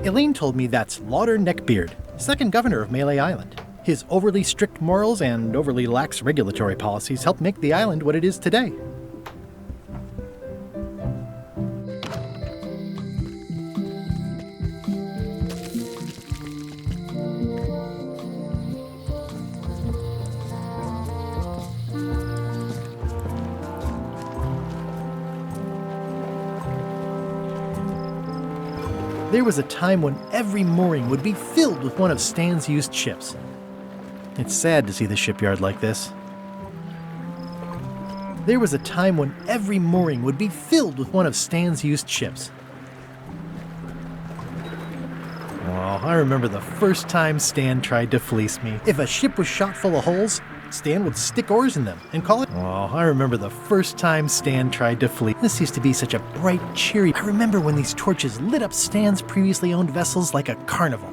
Elaine told me that's Lauder Neckbeard, second governor of Melee Island. His overly strict morals and overly lax regulatory policies helped make the island what it is today. There was a time when every mooring would be filled with one of Stan's used ships. It's sad to see the shipyard like this. There was a time when every mooring would be filled with one of Stan's used ships. Oh, I remember the first time Stan tried to fleece me. If a ship was shot full of holes, Stan would stick oars in them and call it... Oh, I remember the first time Stan tried to flee. This used to be such a bright, cheery... I remember when these torches lit up Stan's previously owned vessels like a carnival.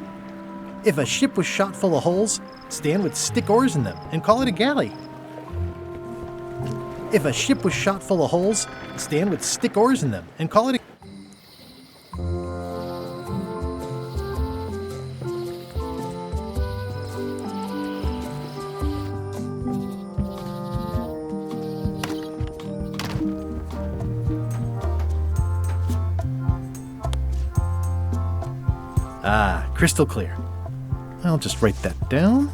If a ship was shot full of holes, Stan would stick oars in them and call it a galley. If a ship was shot full of holes, Stan would stick oars in them and call it a... Ah, crystal clear. I'll just write that down.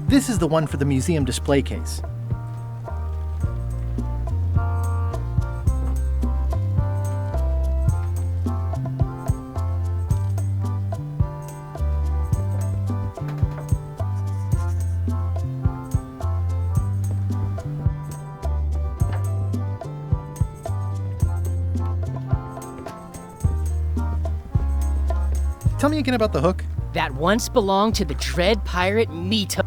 This is the one for the museum display case. Tell me again about the hook. That once belonged to the Dread Pirate Mito.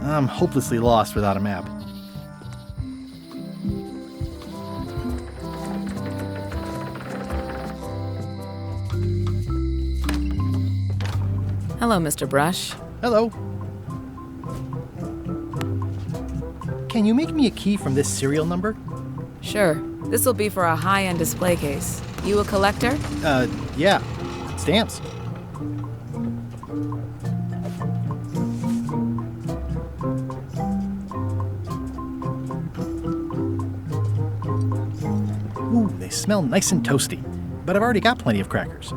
I'm hopelessly lost without a map. Hello, Mr. Brush. Hello. Can you make me a key from this serial number? Sure. This will be for a high-end display case. You a collector? Yeah. Stamps. Ooh, they smell nice and toasty, but I've already got plenty of crackers.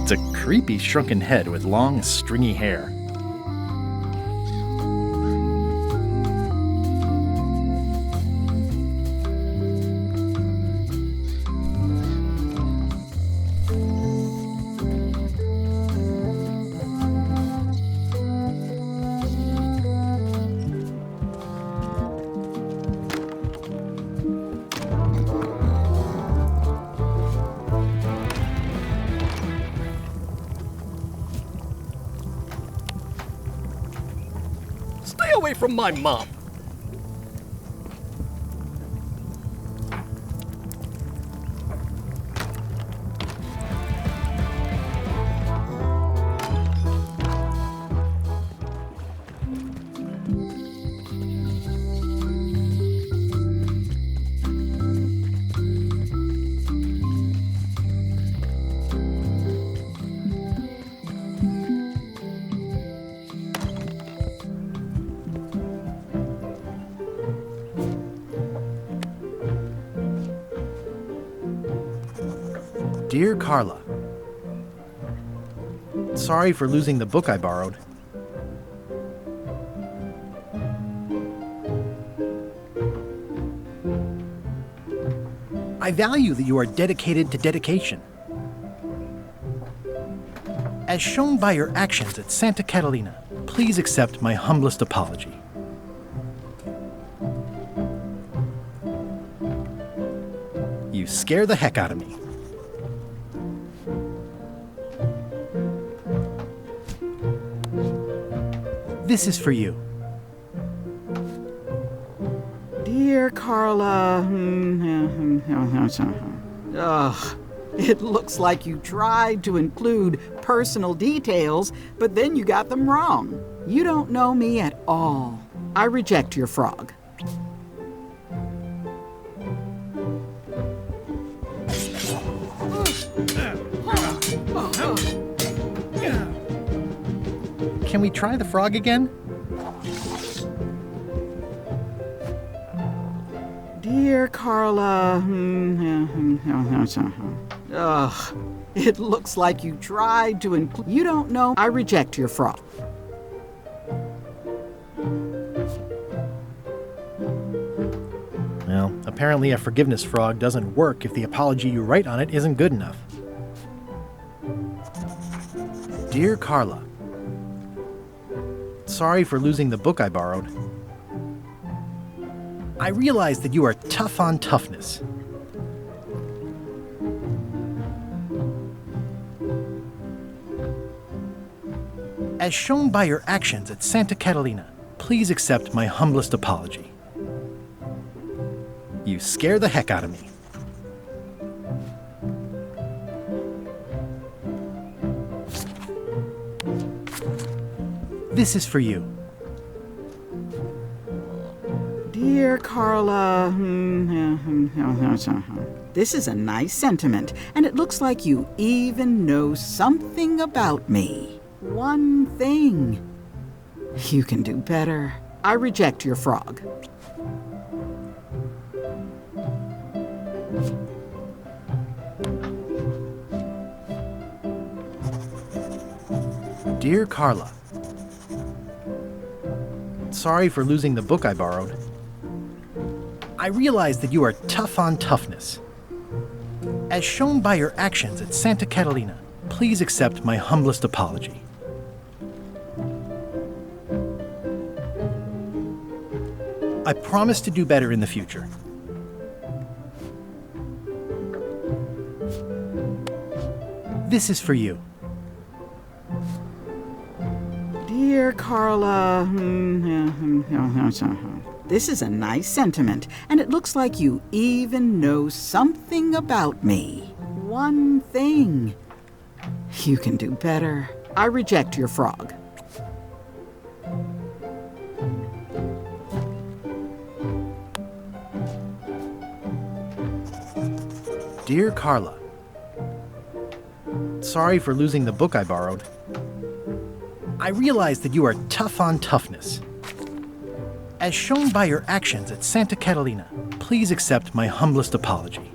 It's a creepy shrunken head with long, stringy hair. Stay away from my mom. Dear Carla, sorry for losing the book I borrowed. I value that you are dedicated to dedication. As shown by your actions at Santa Catalina, please accept my humblest apology. You scare the heck out of me. This is for you. Dear Carla, ugh, it looks like you tried to include personal details, but then you got them wrong. You don't know me at all. I reject your frog. Can we try the frog again? Dear Carla, ugh, it looks like you tried to include. You don't know. I reject your frog. Well, apparently a forgiveness frog doesn't work if the apology you write on it isn't good enough. Dear Carla, sorry for losing the book I borrowed. I realize that you are tough on toughness. As shown by your actions at Santa Catalina, please accept my humblest apology. You scare the heck out of me. This is for you. Dear Carla, this is a nice sentiment, and it looks like you even know something about me. One thing. You can do better. I reject your frog. Dear Carla, sorry for losing the book I borrowed. I realize that you are tough on toughness. As shown by your actions at Santa Catalina, please accept my humblest apology. I promise to do better in the future. This is for you. Dear Carla, this is a nice sentiment, and it looks like you even know something about me. One thing. You can do better. I reject your frog. Dear Carla, sorry for losing the book I borrowed. I realize that you are tough on toughness. As shown by your actions at Santa Catalina, please accept my humblest apology.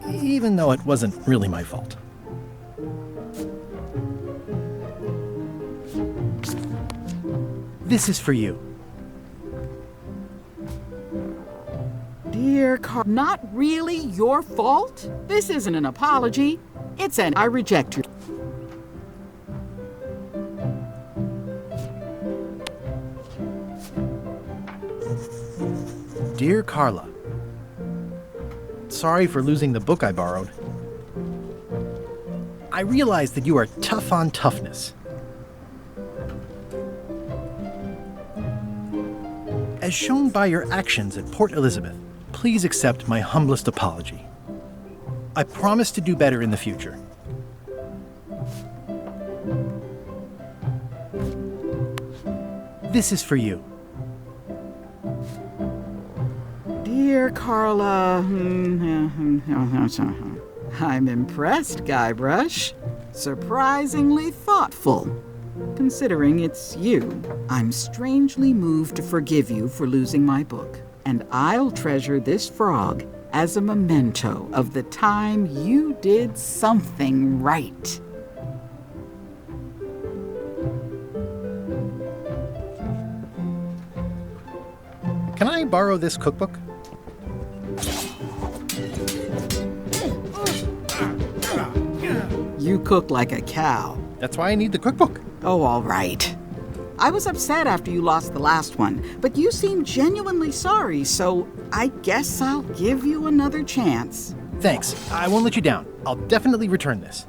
Even though it wasn't really my fault. This is for you. Dear Carla, not really your fault? This isn't an apology. It's an I reject your... Dear Carla, sorry for losing the book I borrowed. I realize that you are tough on toughness. As shown by your actions at Port Elizabeth, please accept my humblest apology. I promise to do better in the future. This is for you. Dear Carla, I'm impressed, Guybrush. Surprisingly thoughtful. Considering it's you, I'm strangely moved to forgive you for losing my book and I'll treasure this frog as a memento of the time you did something right. Can I borrow this cookbook? You cook like a cow. That's why I need the cookbook. Oh, all right. I was upset after you lost the last one, but you seemed genuinely sorry, so I guess I'll give you another chance. Thanks. I won't let you down. I'll definitely return this.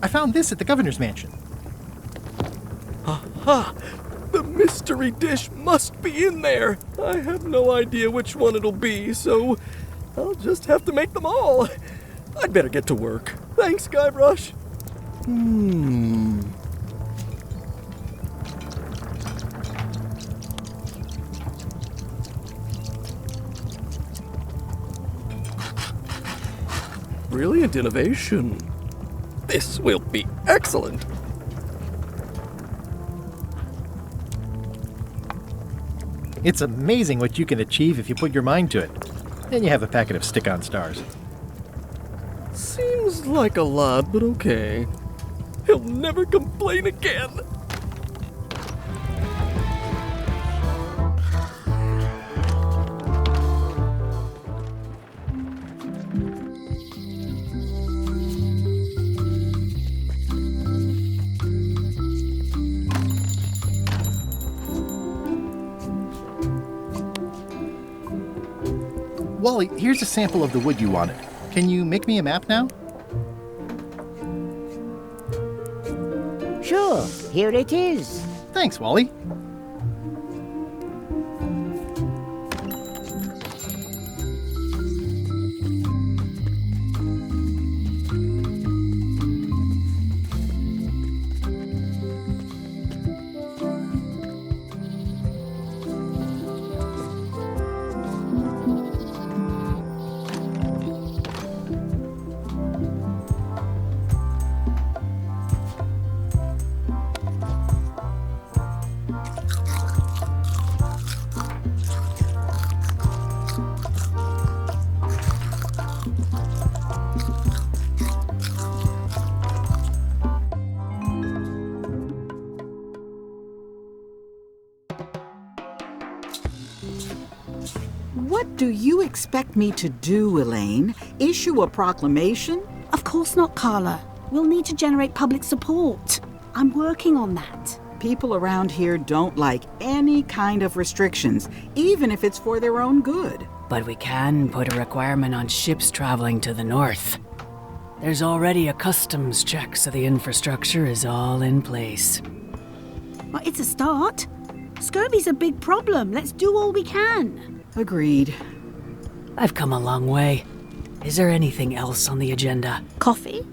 I found this at the governor's mansion. Aha! The mystery dish must be in there. I have no idea which one it'll be, so I'll just have to make them all. I'd better get to work. Thanks, Guybrush. Brilliant innovation. This will be excellent. It's amazing what you can achieve if you put your mind to it. Then you have a packet of stick-on stars. Seems like a lot, but okay. He'll never complain again. Wally, here's a sample of the wood you wanted. Can you make me a map now? Sure, here it is. Thanks, Wally. What do you expect me to do, Elaine? Issue a proclamation? Of course not, Carla. We'll need to generate public support. I'm working on that. People around here don't like any kind of restrictions, even if it's for their own good. But we can put a requirement on ships traveling to the north. There's already a customs check, so the infrastructure is all in place. Well, it's a start. Scurvy's a big problem. Let's do all we can. Agreed. I've come a long way. Is there anything else on the agenda? Coffee?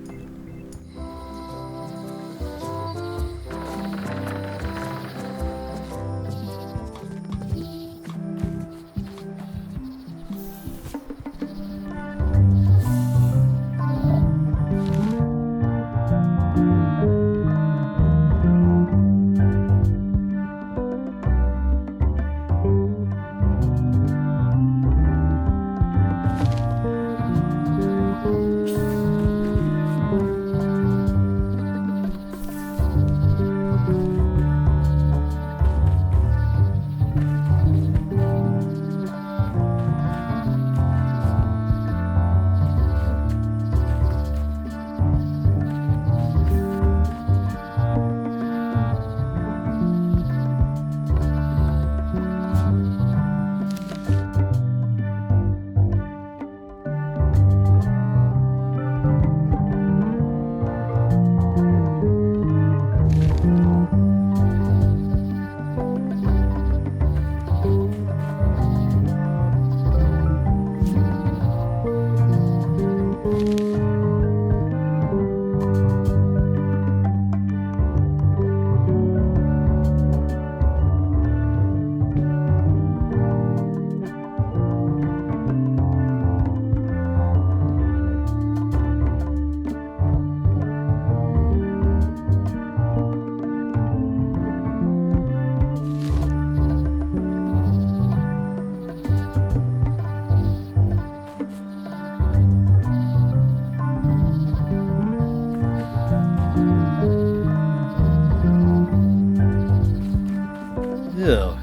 Ew.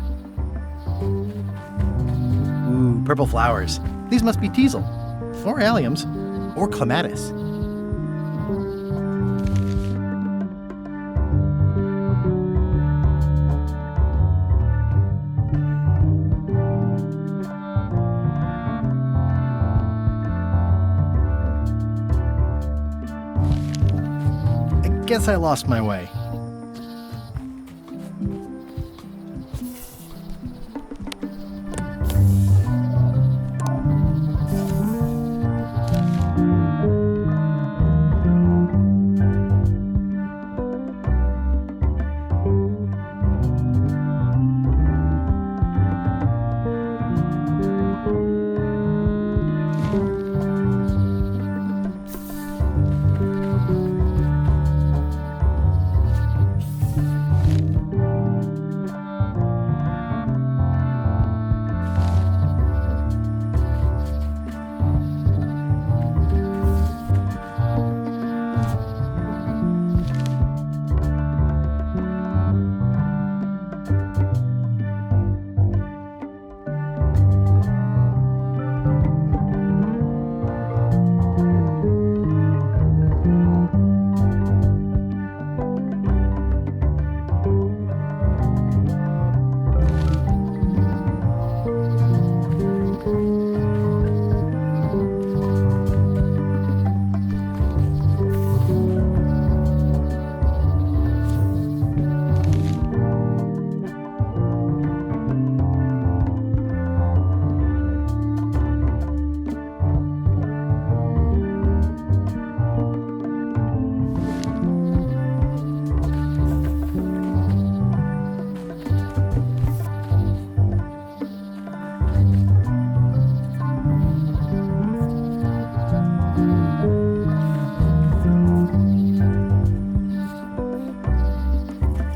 Ooh, purple flowers. These must be teasel, or alliums, or clematis. I guess I lost my way.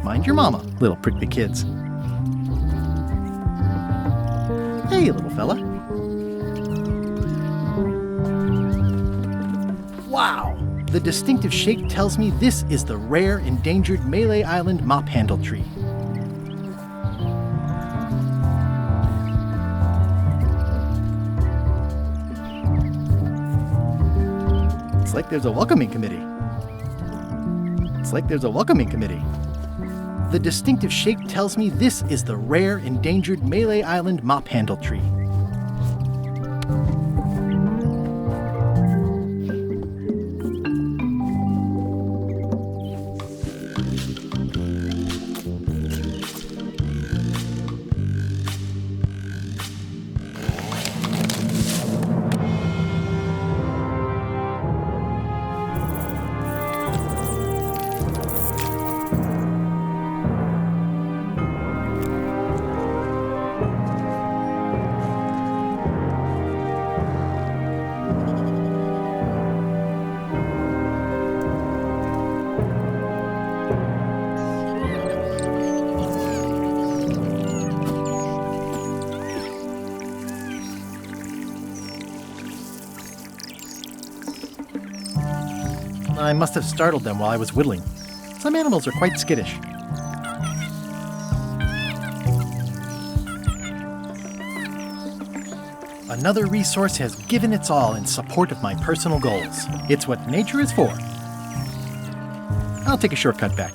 Mind your mama, little prickly kids. Hey, little fella. Wow! The distinctive shake tells me this is the rare, endangered Malay Island mop handle tree. It's like there's a welcoming committee. It's like there's a welcoming committee. The distinctive shake tells me this is the rare, endangered Malay Island mop handle tree. I must have startled them while I was whittling. Some animals are quite skittish. Another resource has given its all in support of my personal goals. It's what nature is for. I'll take a shortcut back.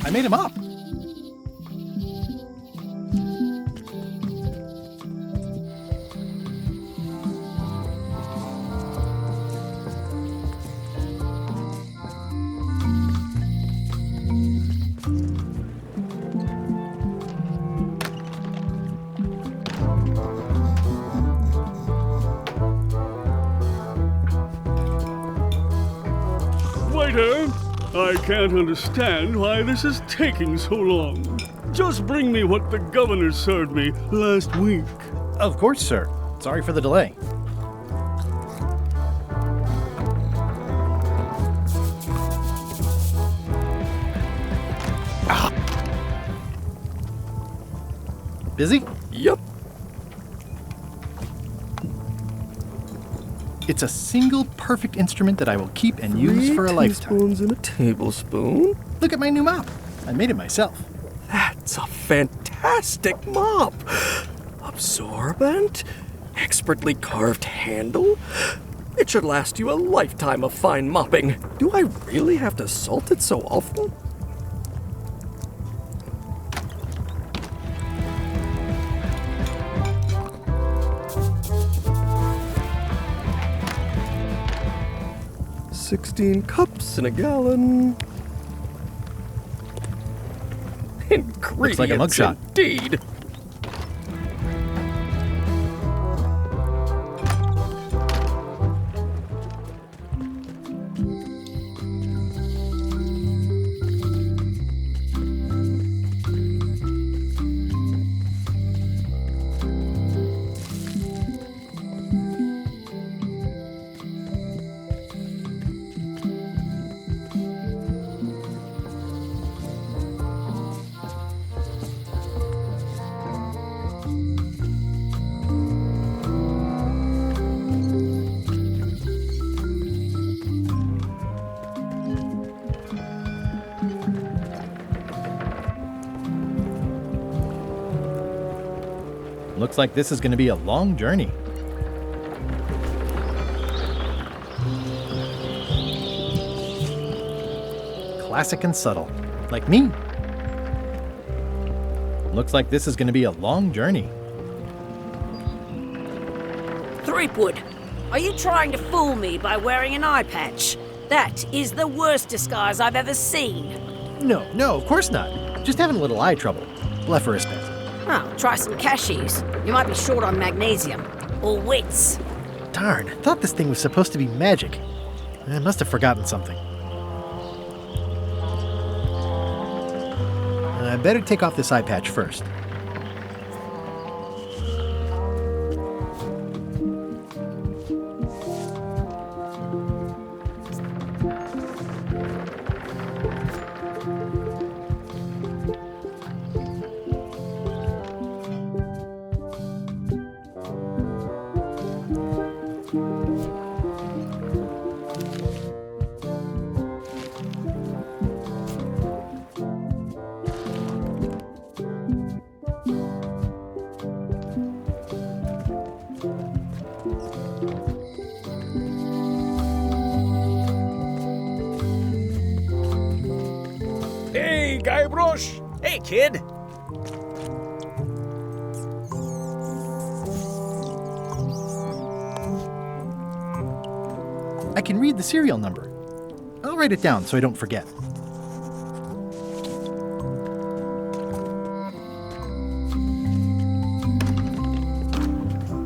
I made him up. Waiter! I can't understand why this is taking so long. Just bring me what the governor served me last week. Of course, sir. Sorry for the delay. Busy? Yup. It's a single perfect instrument that I will keep and use for a lifetime. 3 teaspoons and a tablespoon. Look at my new mop. I made it myself. That's a fantastic mop. Absorbent, expertly carved handle. It should last you a lifetime of fine mopping. Do I really have to salt it so often? $16 cups in a gallon. Ingredients, Looks like a mugshot. Indeed. Looks like this is going to be a long journey. Classic and subtle, like me. Looks like this is going to be a long journey. Threepwood, are you trying to fool me by wearing an eye patch? That is the worst disguise I've ever seen. No, of course not. Just having a little eye trouble. Blepharospasm. Oh, try some cashews. You might be short on magnesium. Or wits. Darn, I thought this thing was supposed to be magic. I must have forgotten something. I better take off this eye patch first. Hey, Guybrush! Hey, kid! I can read the serial number. I'll write it down so I don't forget.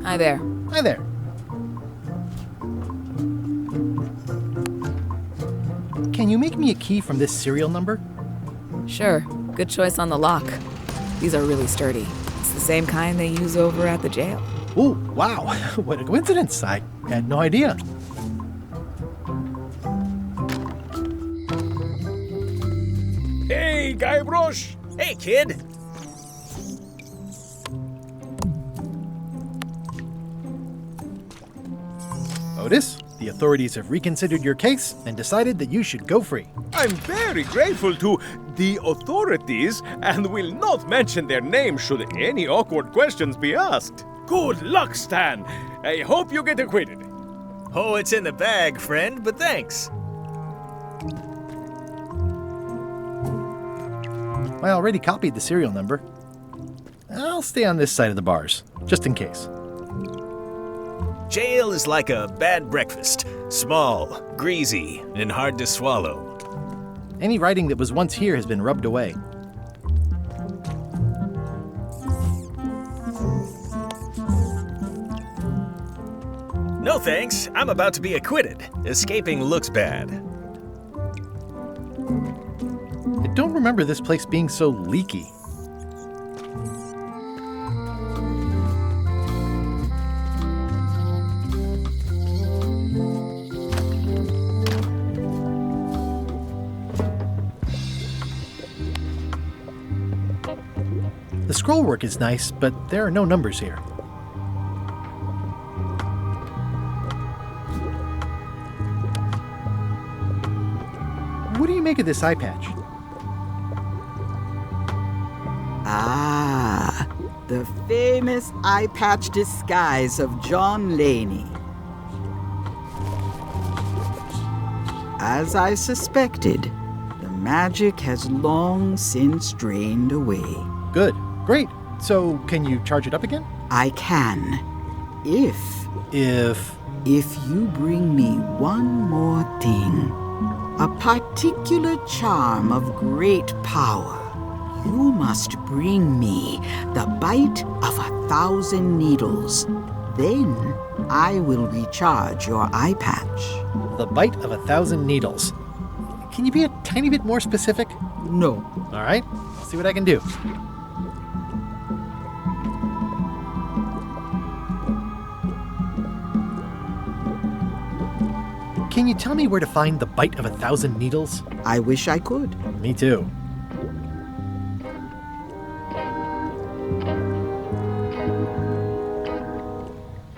Hi there. Hi there. Can you make me a key from this serial number? Sure. Good choice on the lock. These are really sturdy. It's the same kind they use over at the jail. Oh, wow. What a coincidence. I had no idea. Hey, Guybrush! Hey, kid! Otis, the authorities have reconsidered your case and decided that you should go free. I'm very grateful to the authorities and will not mention their name should any awkward questions be asked. Good luck, Stan. I hope you get acquitted. Oh, it's in the bag, friend, but thanks. I already copied the serial number. I'll stay on this side of the bars, just in case. Jail is like a bad breakfast. Small, greasy, and hard to swallow. Any writing that was once here has been rubbed away. No thanks, I'm about to be acquitted. Escaping looks bad. I don't remember this place being so leaky. The scroll work is nice, but there are no numbers here. What do you make of this eye patch? Ah, the famous eye patch disguise of John Laney. As I suspected, the magic has long since drained away. Good. Great. So, can you charge it up again? I can. If you bring me one more thing. A particular charm of great power. You must bring me the bite of 1,000 needles. Then I will recharge your eye patch. The bite of 1,000 needles. Can you be a tiny bit more specific? No. All right. See what I can do. Can you tell me where to find the bite of 1,000 needles? I wish I could. Me too.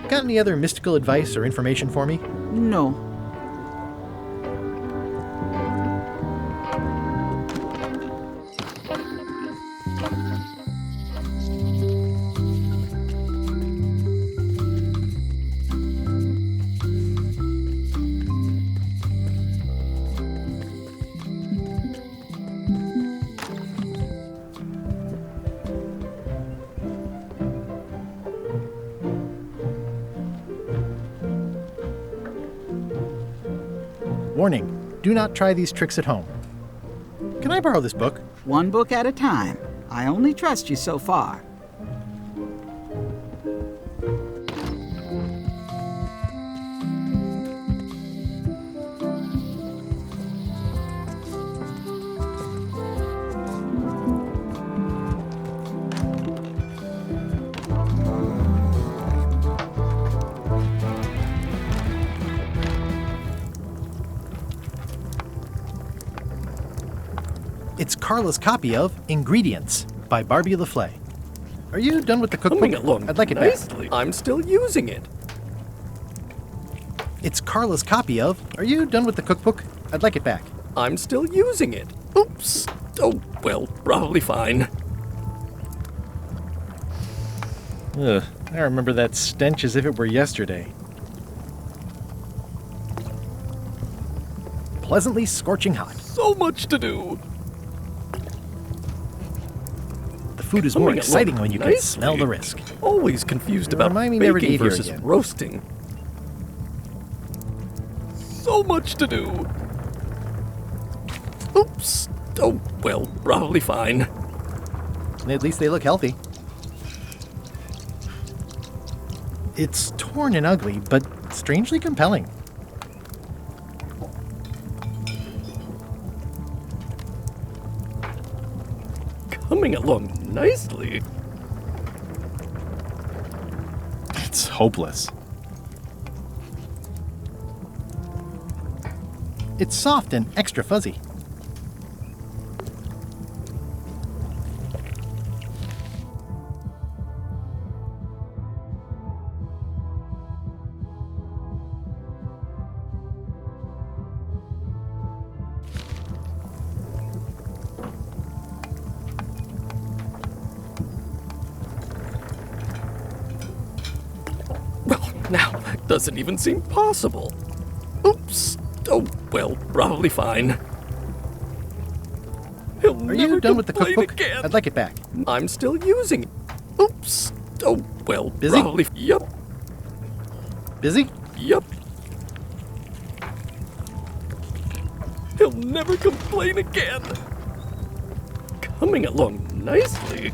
Got any other mystical advice or information for me? No. Warning, do not try these tricks at home. Can I borrow this book? One book at a time. I only trust you so far. It's Carla's copy of Ingredients by Barbie LaFlay. Are you done with the cookbook? Coming along I'd like it nicely. back. I'm still using it. It's Carla's copy of... Are you done with the cookbook? I'd like it back. I'm still using it. Oops. Oh, well, probably fine. Ugh, I remember that stench as if it were yesterday. Pleasantly scorching hot. So much to do. The food is more exciting when you can smell the risk. Always confused about Remind me never to baking eat here versus again. roasting. So much to do. Oops. Oh, well, probably fine. At least they look healthy. It's torn and ugly, but strangely compelling. Coming along nicely. It's hopeless. It's soft and extra fuzzy. Now, that doesn't even seem possible. Oops. Oh, well, probably fine. He'll Are never you done with the complain cookbook? again. I'd like it back. I'm still using it. Oops. Oh, well, Busy? probably. Yep. Busy? Yep. He'll never complain again. Coming along nicely.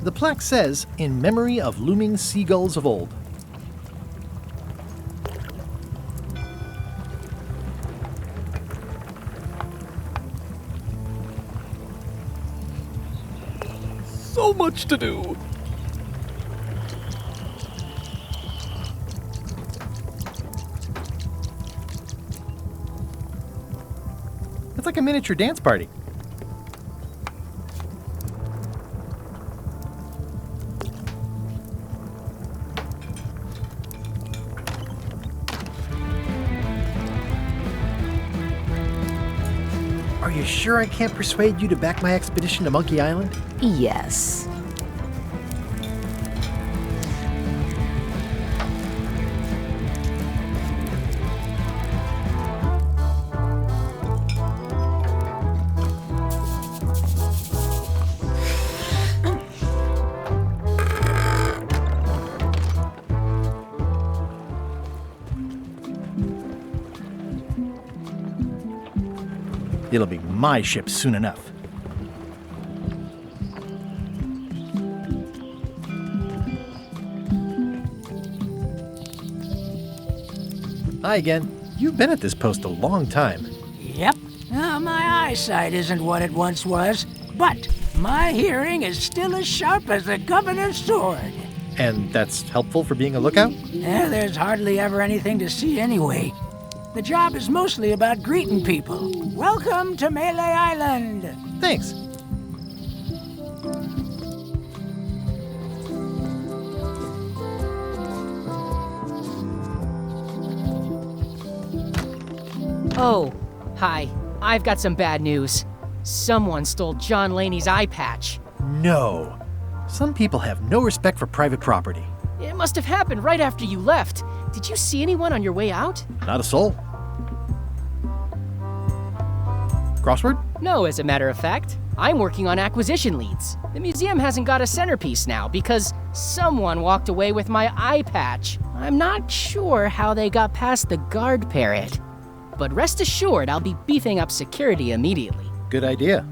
The plaque says, in memory of looming seagulls of old. So much to do. It's like a miniature dance party. Are you sure I can't persuade you to back my expedition to Monkey Island? Yes. It'll be my ship soon enough. Hi again. You've been at this post a long time. Yep. My eyesight isn't what it once was, but my hearing is still as sharp as the governor's sword. And that's helpful for being a lookout? There's hardly ever anything to see anyway. The job is mostly about greeting people. Welcome to Melee Island. Thanks. Oh, hi. I've got some bad news. Someone stole John Laney's eye patch. No. Some people have no respect for private property. It must have happened right after you left. Did you see anyone on your way out? Not a soul. Crossword? No, as a matter of fact. I'm working on acquisition leads. The museum hasn't got a centerpiece now because someone walked away with my eye patch. I'm not sure how they got past the guard parrot. But rest assured, I'll be beefing up security immediately. Good idea.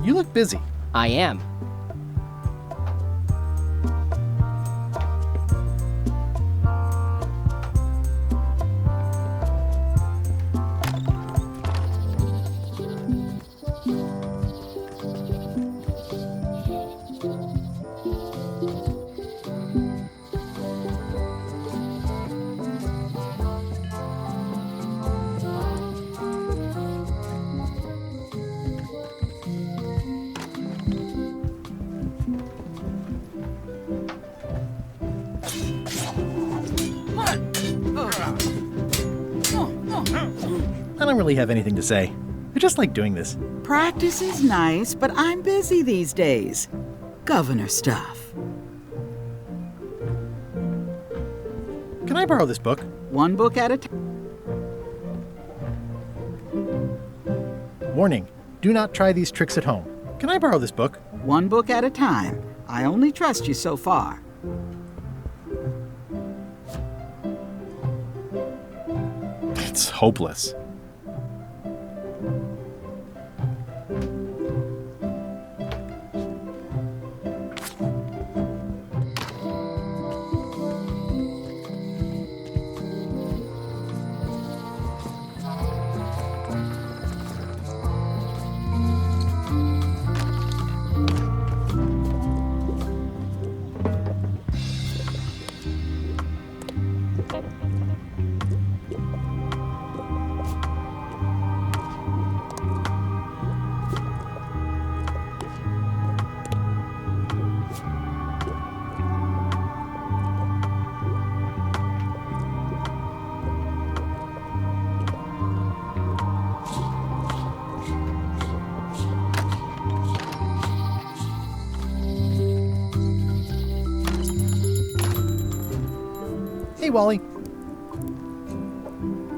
You look busy. I am. I don't really have anything to say. I just like doing this. Practice is nice, but I'm busy these days. Governor stuff. Can I borrow this book? One book at a time. Warning, do not try these tricks at home. Can I borrow this book? One book at a time. I only trust you so far. It's hopeless. Hey, Wally.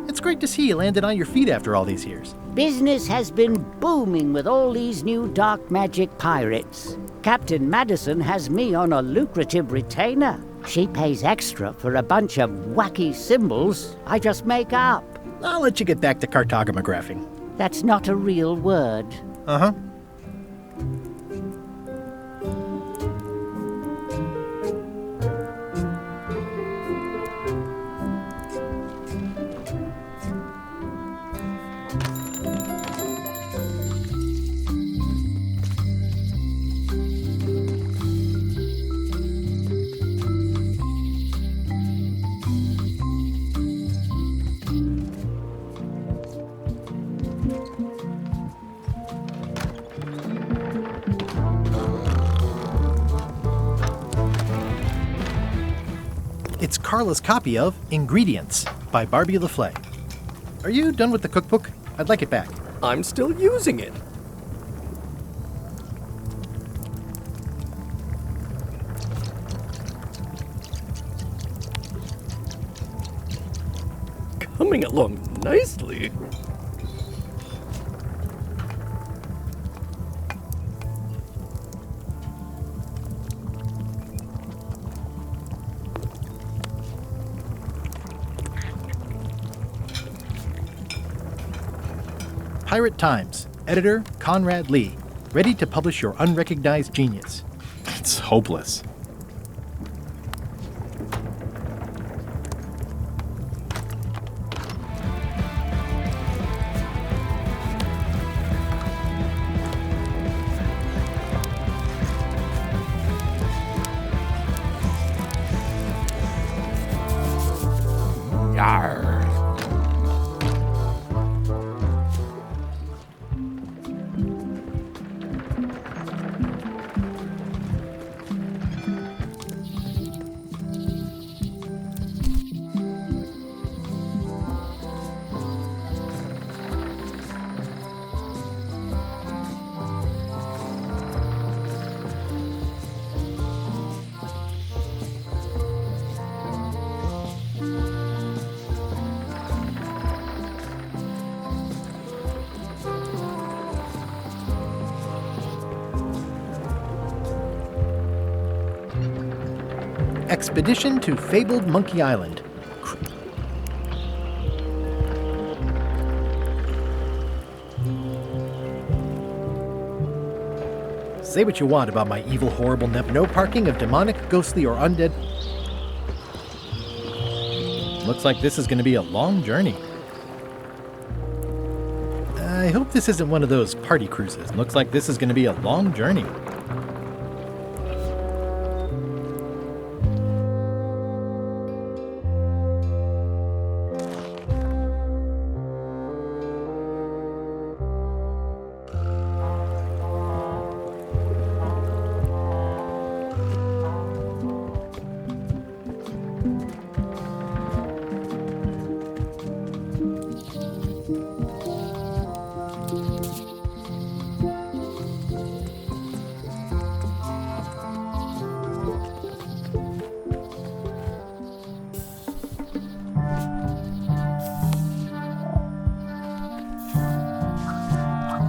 It's great to see you landed on your feet after all these years. Business has been booming with all these new dark magic pirates. Captain Madison has me on a lucrative retainer. She pays extra for a bunch of wacky symbols I just make up. I'll let you get back to cartographing. That's not a real word. Uh-huh. It's Carla's copy of Ingredients by Barbie LaFlay. Are you done with the cookbook? I'd like it back. I'm still using it. Coming along nicely. Pirate Times, editor Conrad Lee, ready to publish your unrecognized genius. It's hopeless. Yarr. Expedition to Fabled Monkey Island. Say what you want about my evil, horrible no parking of demonic, ghostly, or undead. Looks like this is going to be a long journey. I hope this isn't one of those party cruises. Looks like this is going to be a long journey.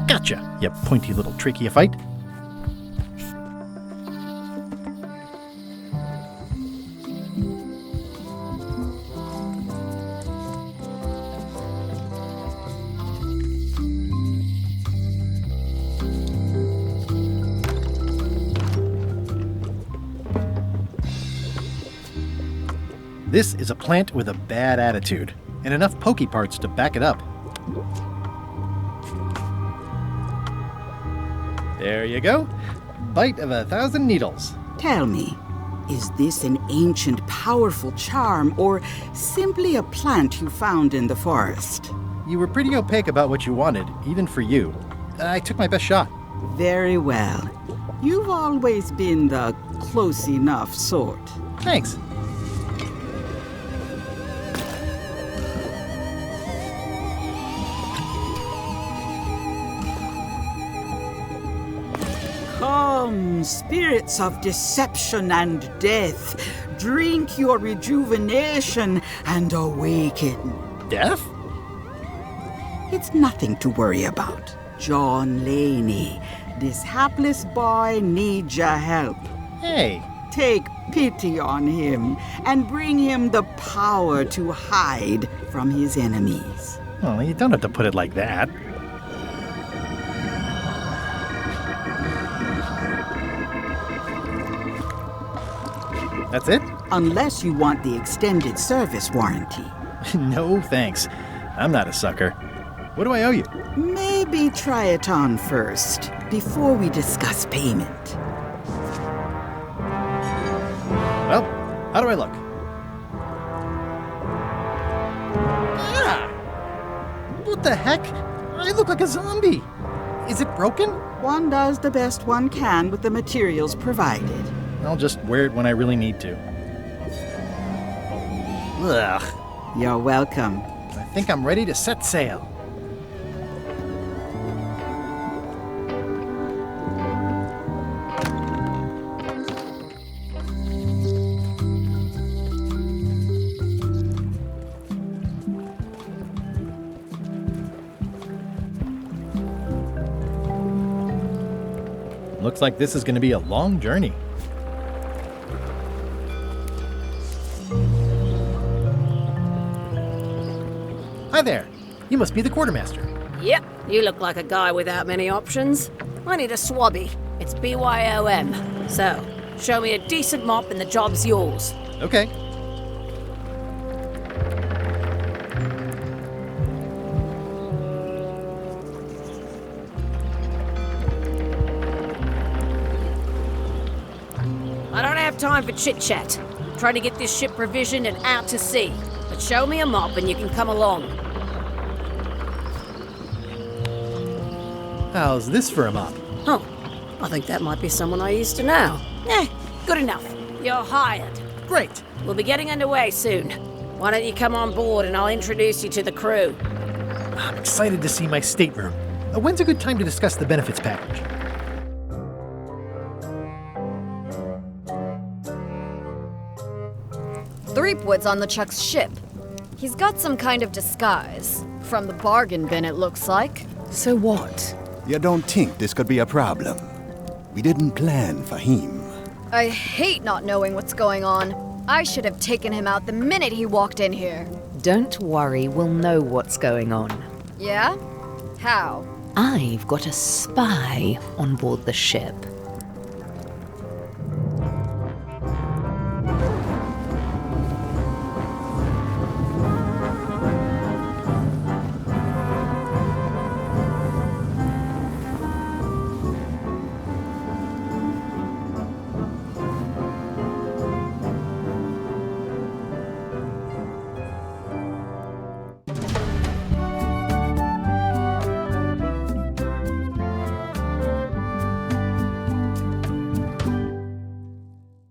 Gotcha, you pointy little trichiophyte. This is a plant with a bad attitude, and enough pokey parts to back it up. There you go. Bite of 1,000 needles. Tell me, is this an ancient, powerful charm, or simply a plant you found in the forest? You were pretty opaque about what you wanted, even for you. I took my best shot. Very well. You've always been the close enough sort. Thanks. Come, spirits of deception and death, drink your rejuvenation and awaken. Death? It's nothing to worry about. John Laney, this hapless boy needs your help. Hey. Take pity on him and bring him the power to hide from his enemies. Well, you don't have to put it like that. That's it? Unless you want the extended service warranty. No, thanks. I'm not a sucker. What do I owe you? Maybe try it on first, before we discuss payment. Well, how do I look? Ah! What the heck? I look like a zombie. Is it broken? One does the best one can with the materials provided. I'll just wear it when I really need to. Ugh. You're welcome. I think I'm ready to set sail. Looks like this is going to be a long journey. Hi there. You must be the quartermaster. Yep, you look like a guy without many options. I need a swabby. It's BYOM. So, show me a decent mop and the job's yours. Okay. I don't have time for chit-chat. I'm trying to get this ship provisioned and out to sea. But show me a mop and you can come along. How's this for a mop? Oh, I think that might be someone I used to know. Good enough. You're hired. Great. We'll be getting underway soon. Why don't you come on board and I'll introduce you to the crew. I'm excited to see my stateroom. When's a good time to discuss the benefits package? Threepwood's on LeChuck's ship. He's got some kind of disguise. From the bargain bin, it looks like. So what? You don't think this could be a problem? We didn't plan for him. I hate not knowing what's going on. I should have taken him out the minute he walked in here. Don't worry, we'll know what's going on. Yeah? How? I've got a spy on board the ship.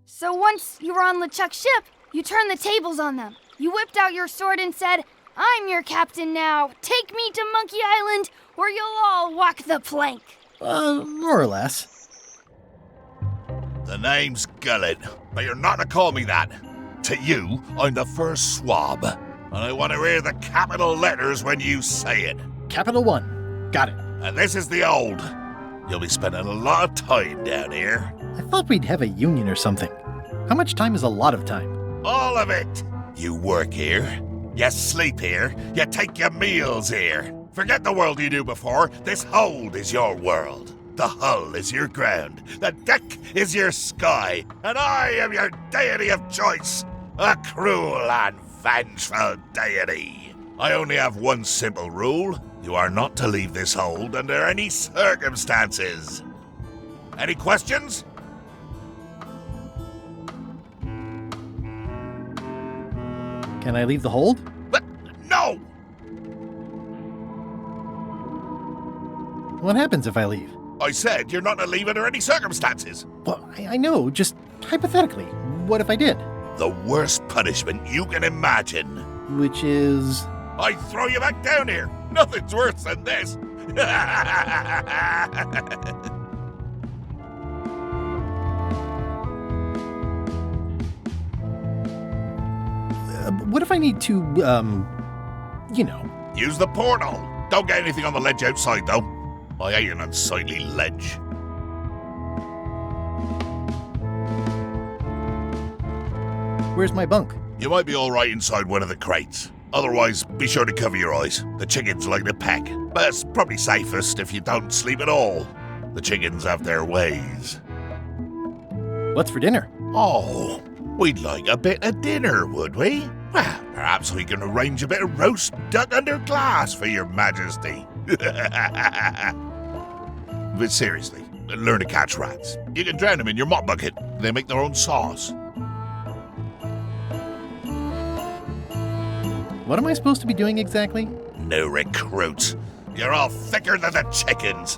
So once you were on LeChuck's ship, you turned the tables on them. You whipped out your sword and said, "I'm your captain now. Take me to Monkey Island, or you'll all walk the plank." More or less. The name's Gullet, but you're not to call me that. To you, I'm the first swab, and I want to hear the capital letters when you say it. Capital 1. Got it. And this is the old. You'll be spending a lot of time down here. I thought we'd have a union or something. How much time is a lot of time? All of it. You work here. You sleep here. You take your meals here. Forget the world you knew before. This hold is your world. The hull is your ground. The deck is your sky. And I am your deity of choice. A cruel and vengeful deity. I only have one simple rule. You are not to leave this hold under any circumstances. Any questions? Can I leave the hold? But no! What happens if I leave? I said you're not to leave under any circumstances. Well, I know, just hypothetically. What if I did? The worst punishment you can imagine. Which is? I throw you back down here. Nothing's worse than this. What if I need to, you know? Use the portal. Don't get anything on the ledge outside, though. I hate an unsightly ledge. Where's my bunk? You might be all right inside one of the crates. Otherwise, be sure to cover your eyes. The chickens like to peck. But it's probably safest if you don't sleep at all. The chickens have their ways. What's for dinner? Oh, we'd like a bit of dinner, would we? Well, perhaps we can arrange a bit of roast duck under glass for your majesty. But seriously, learn to catch rats. You can drown them in your mop bucket. They make their own sauce. What am I supposed to be doing exactly? No recruits. You're all thicker than the chickens.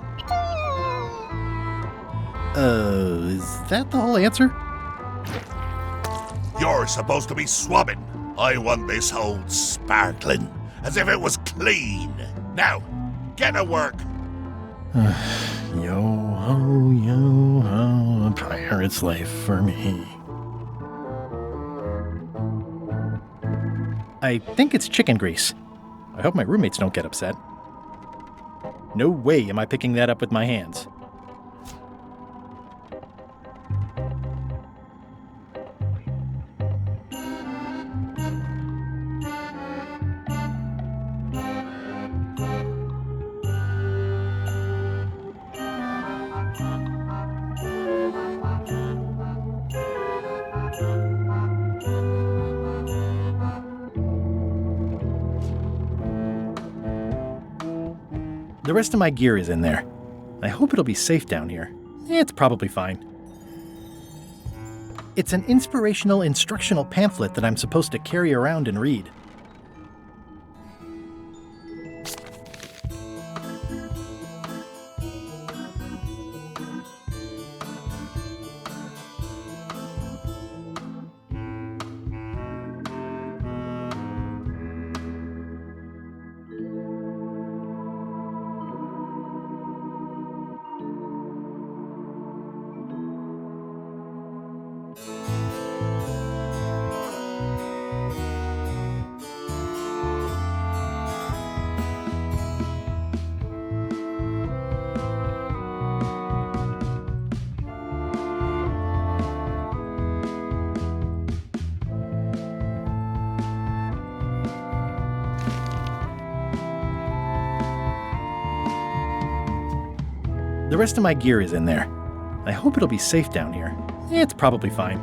Is that the whole answer? You're supposed to be swabbing. I want this hold sparkling, as if it was clean. Now, get to work. Yo-ho, a pirate's life for me. I think it's chicken grease. I hope my roommates don't get upset. No way am I picking that up with my hands. The rest of my gear is in there. I hope it'll be safe down here. It's probably fine. It's an inspirational instructional pamphlet that I'm supposed to carry around and read. The rest of my gear is in there. I hope it'll be safe down here. It's probably fine.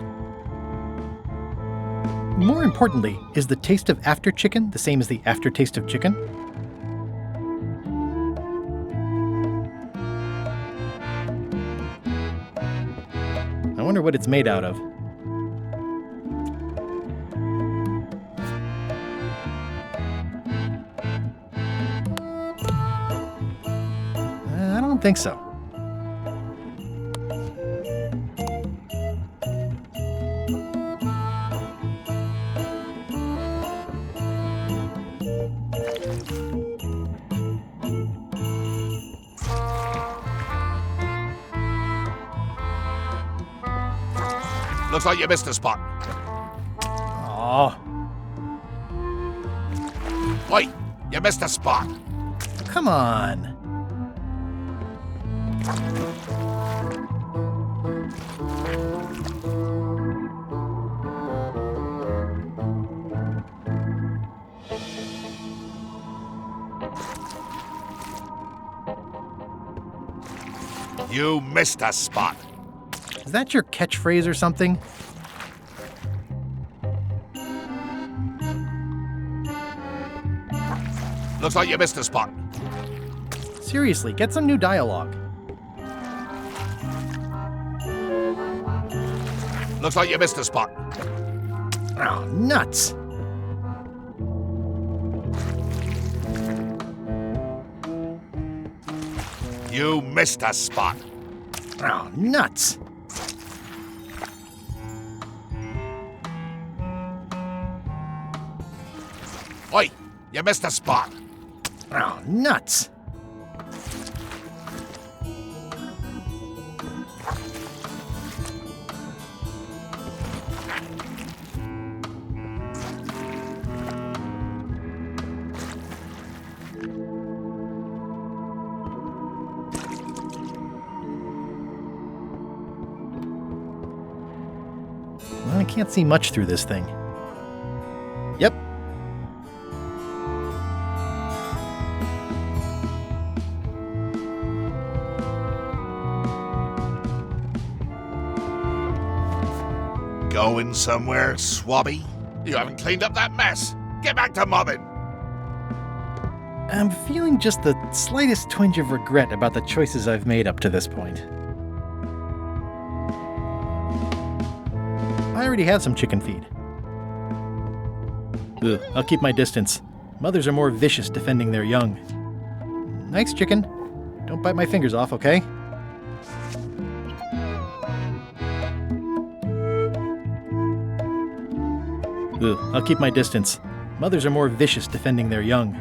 More importantly, is the taste of after chicken the same as the aftertaste of chicken? I wonder what it's made out of. I don't think so. Looks like you missed a spot. Aw. Oi, you missed a spot. Come on. You missed a spot. Is that your catchphrase or something? Looks like you missed a spot. Seriously, get some new dialogue. Looks like you missed a spot. Oh, nuts. You missed a spot. Oh, nuts. Oi, you missed a spot. Oh, nuts. Well, I can't see much through this thing. Yep. Going somewhere, Swabby? You haven't cleaned up that mess. Get back to mobbing. I'm feeling just the slightest twinge of regret about the choices I've made up to this point. I already have some chicken feed. Ugh, I'll keep my distance. Mothers are more vicious defending their young. Nice chicken. Don't bite my fingers off, okay? Ugh, I'll keep my distance. Mothers are more vicious defending their young.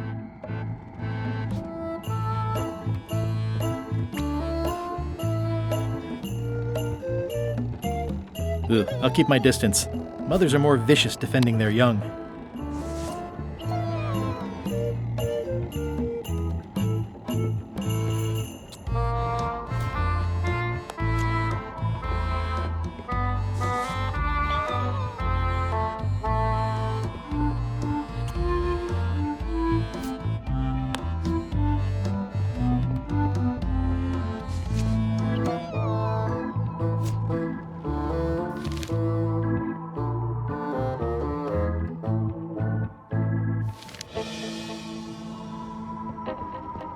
Ugh, I'll keep my distance. Mothers are more vicious defending their young.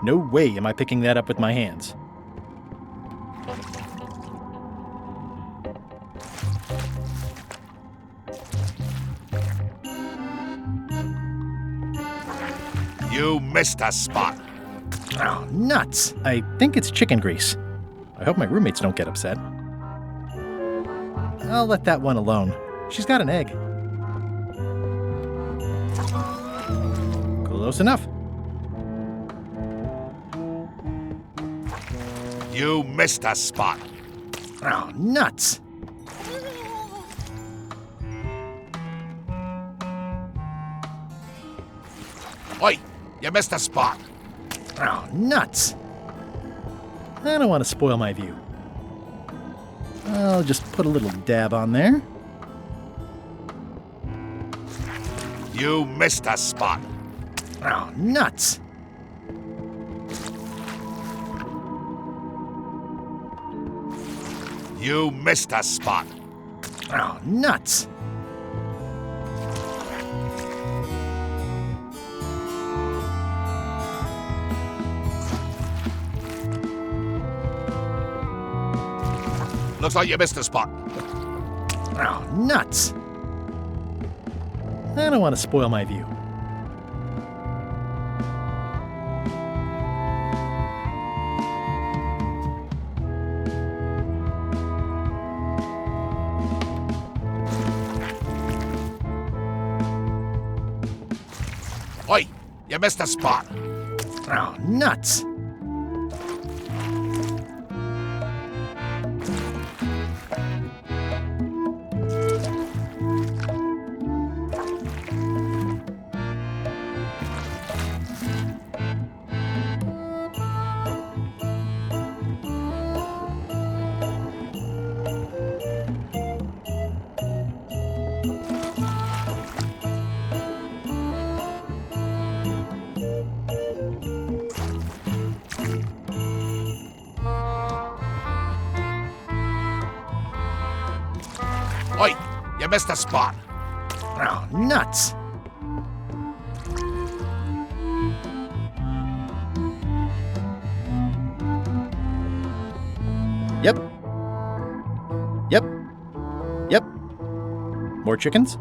No way am I picking that up with my hands. You missed a spot. Oh, nuts! I think it's chicken grease. I hope my roommates don't get upset. I'll let that one alone. She's got an egg. Close enough. You missed a spot. Oh, nuts! Oi, you missed a spot. Oh, nuts! I don't want to spoil my view. I'll just put a little dab on there. You missed a spot. Oh, nuts! You missed a spot. Oh, nuts! Looks like you missed a spot. Oh, nuts! I don't want to spoil my view. Oi, you missed a spot. Oh, nuts! Oi, you missed a spot. Oh, nuts! Yep. Yep. Yep. More chickens?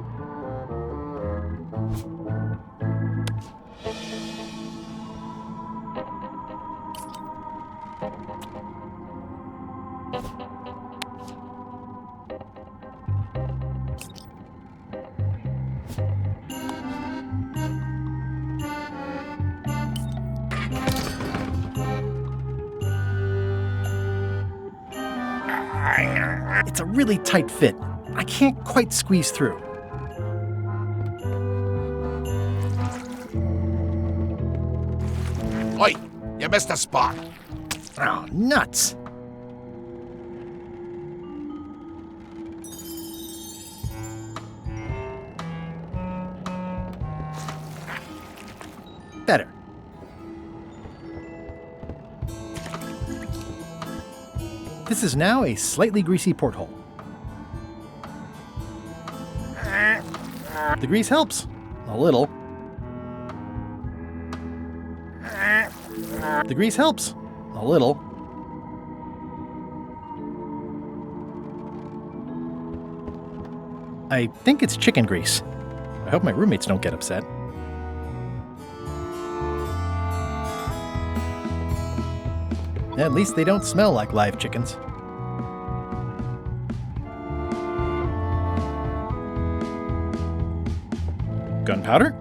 It's a really tight fit. I can't quite squeeze through. Oi, you missed a spot. Oh, nuts! Better. This is now a slightly greasy porthole. The grease helps. A little. The grease helps. A little. I think it's chicken grease. I hope my roommates don't get upset. At least they don't smell like live chickens. Gunpowder?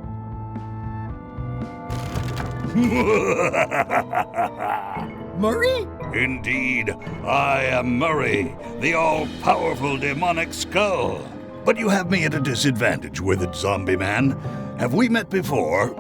Murray? Indeed, I am Murray, the all-powerful demonic skull. But you have me at a disadvantage, withered zombie man. Have we met before?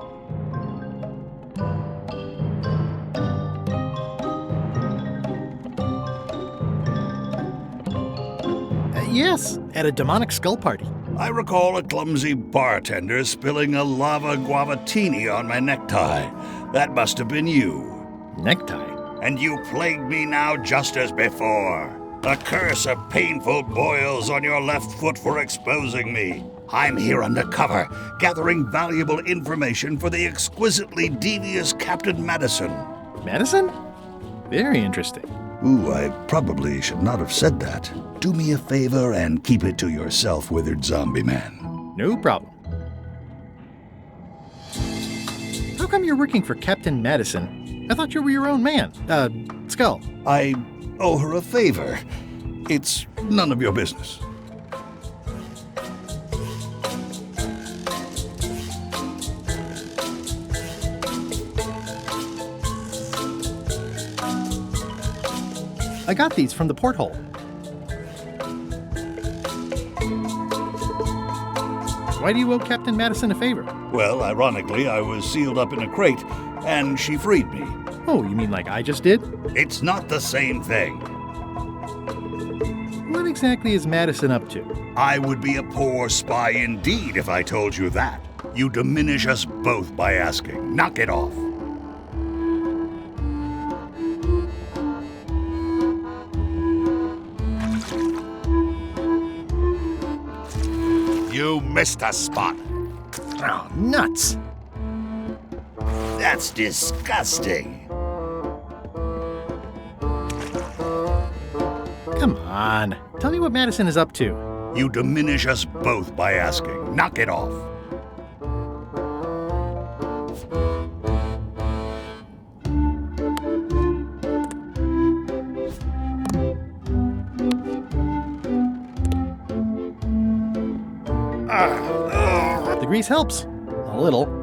Yes, at a demonic skull party. I recall a clumsy bartender spilling a lava guavatini on my necktie. That must have been you. Necktie? And you plagued me now just as before. A curse of painful boils on your left foot for exposing me. I'm here undercover, gathering valuable information for the exquisitely devious Captain Madison. Madison? Very interesting. Ooh, I probably should not have said that. Do me a favor and keep it to yourself, withered zombie man. No problem. How come you're working for Captain Madison? I thought you were your own man. Skull. I owe her a favor. It's none of your business. I got these from the porthole. Why do you owe Captain Madison a favor? Well, ironically, I was sealed up in a crate, and she freed me. Oh, you mean like I just did? It's not the same thing. What exactly is Madison up to? I would be a poor spy indeed if I told you that. You diminish us both by asking. Knock it off. You missed a spot. Oh, nuts. That's disgusting. Come on. Tell me what Madison is up to. You diminish us both by asking. Knock it off. The grease helps. A little.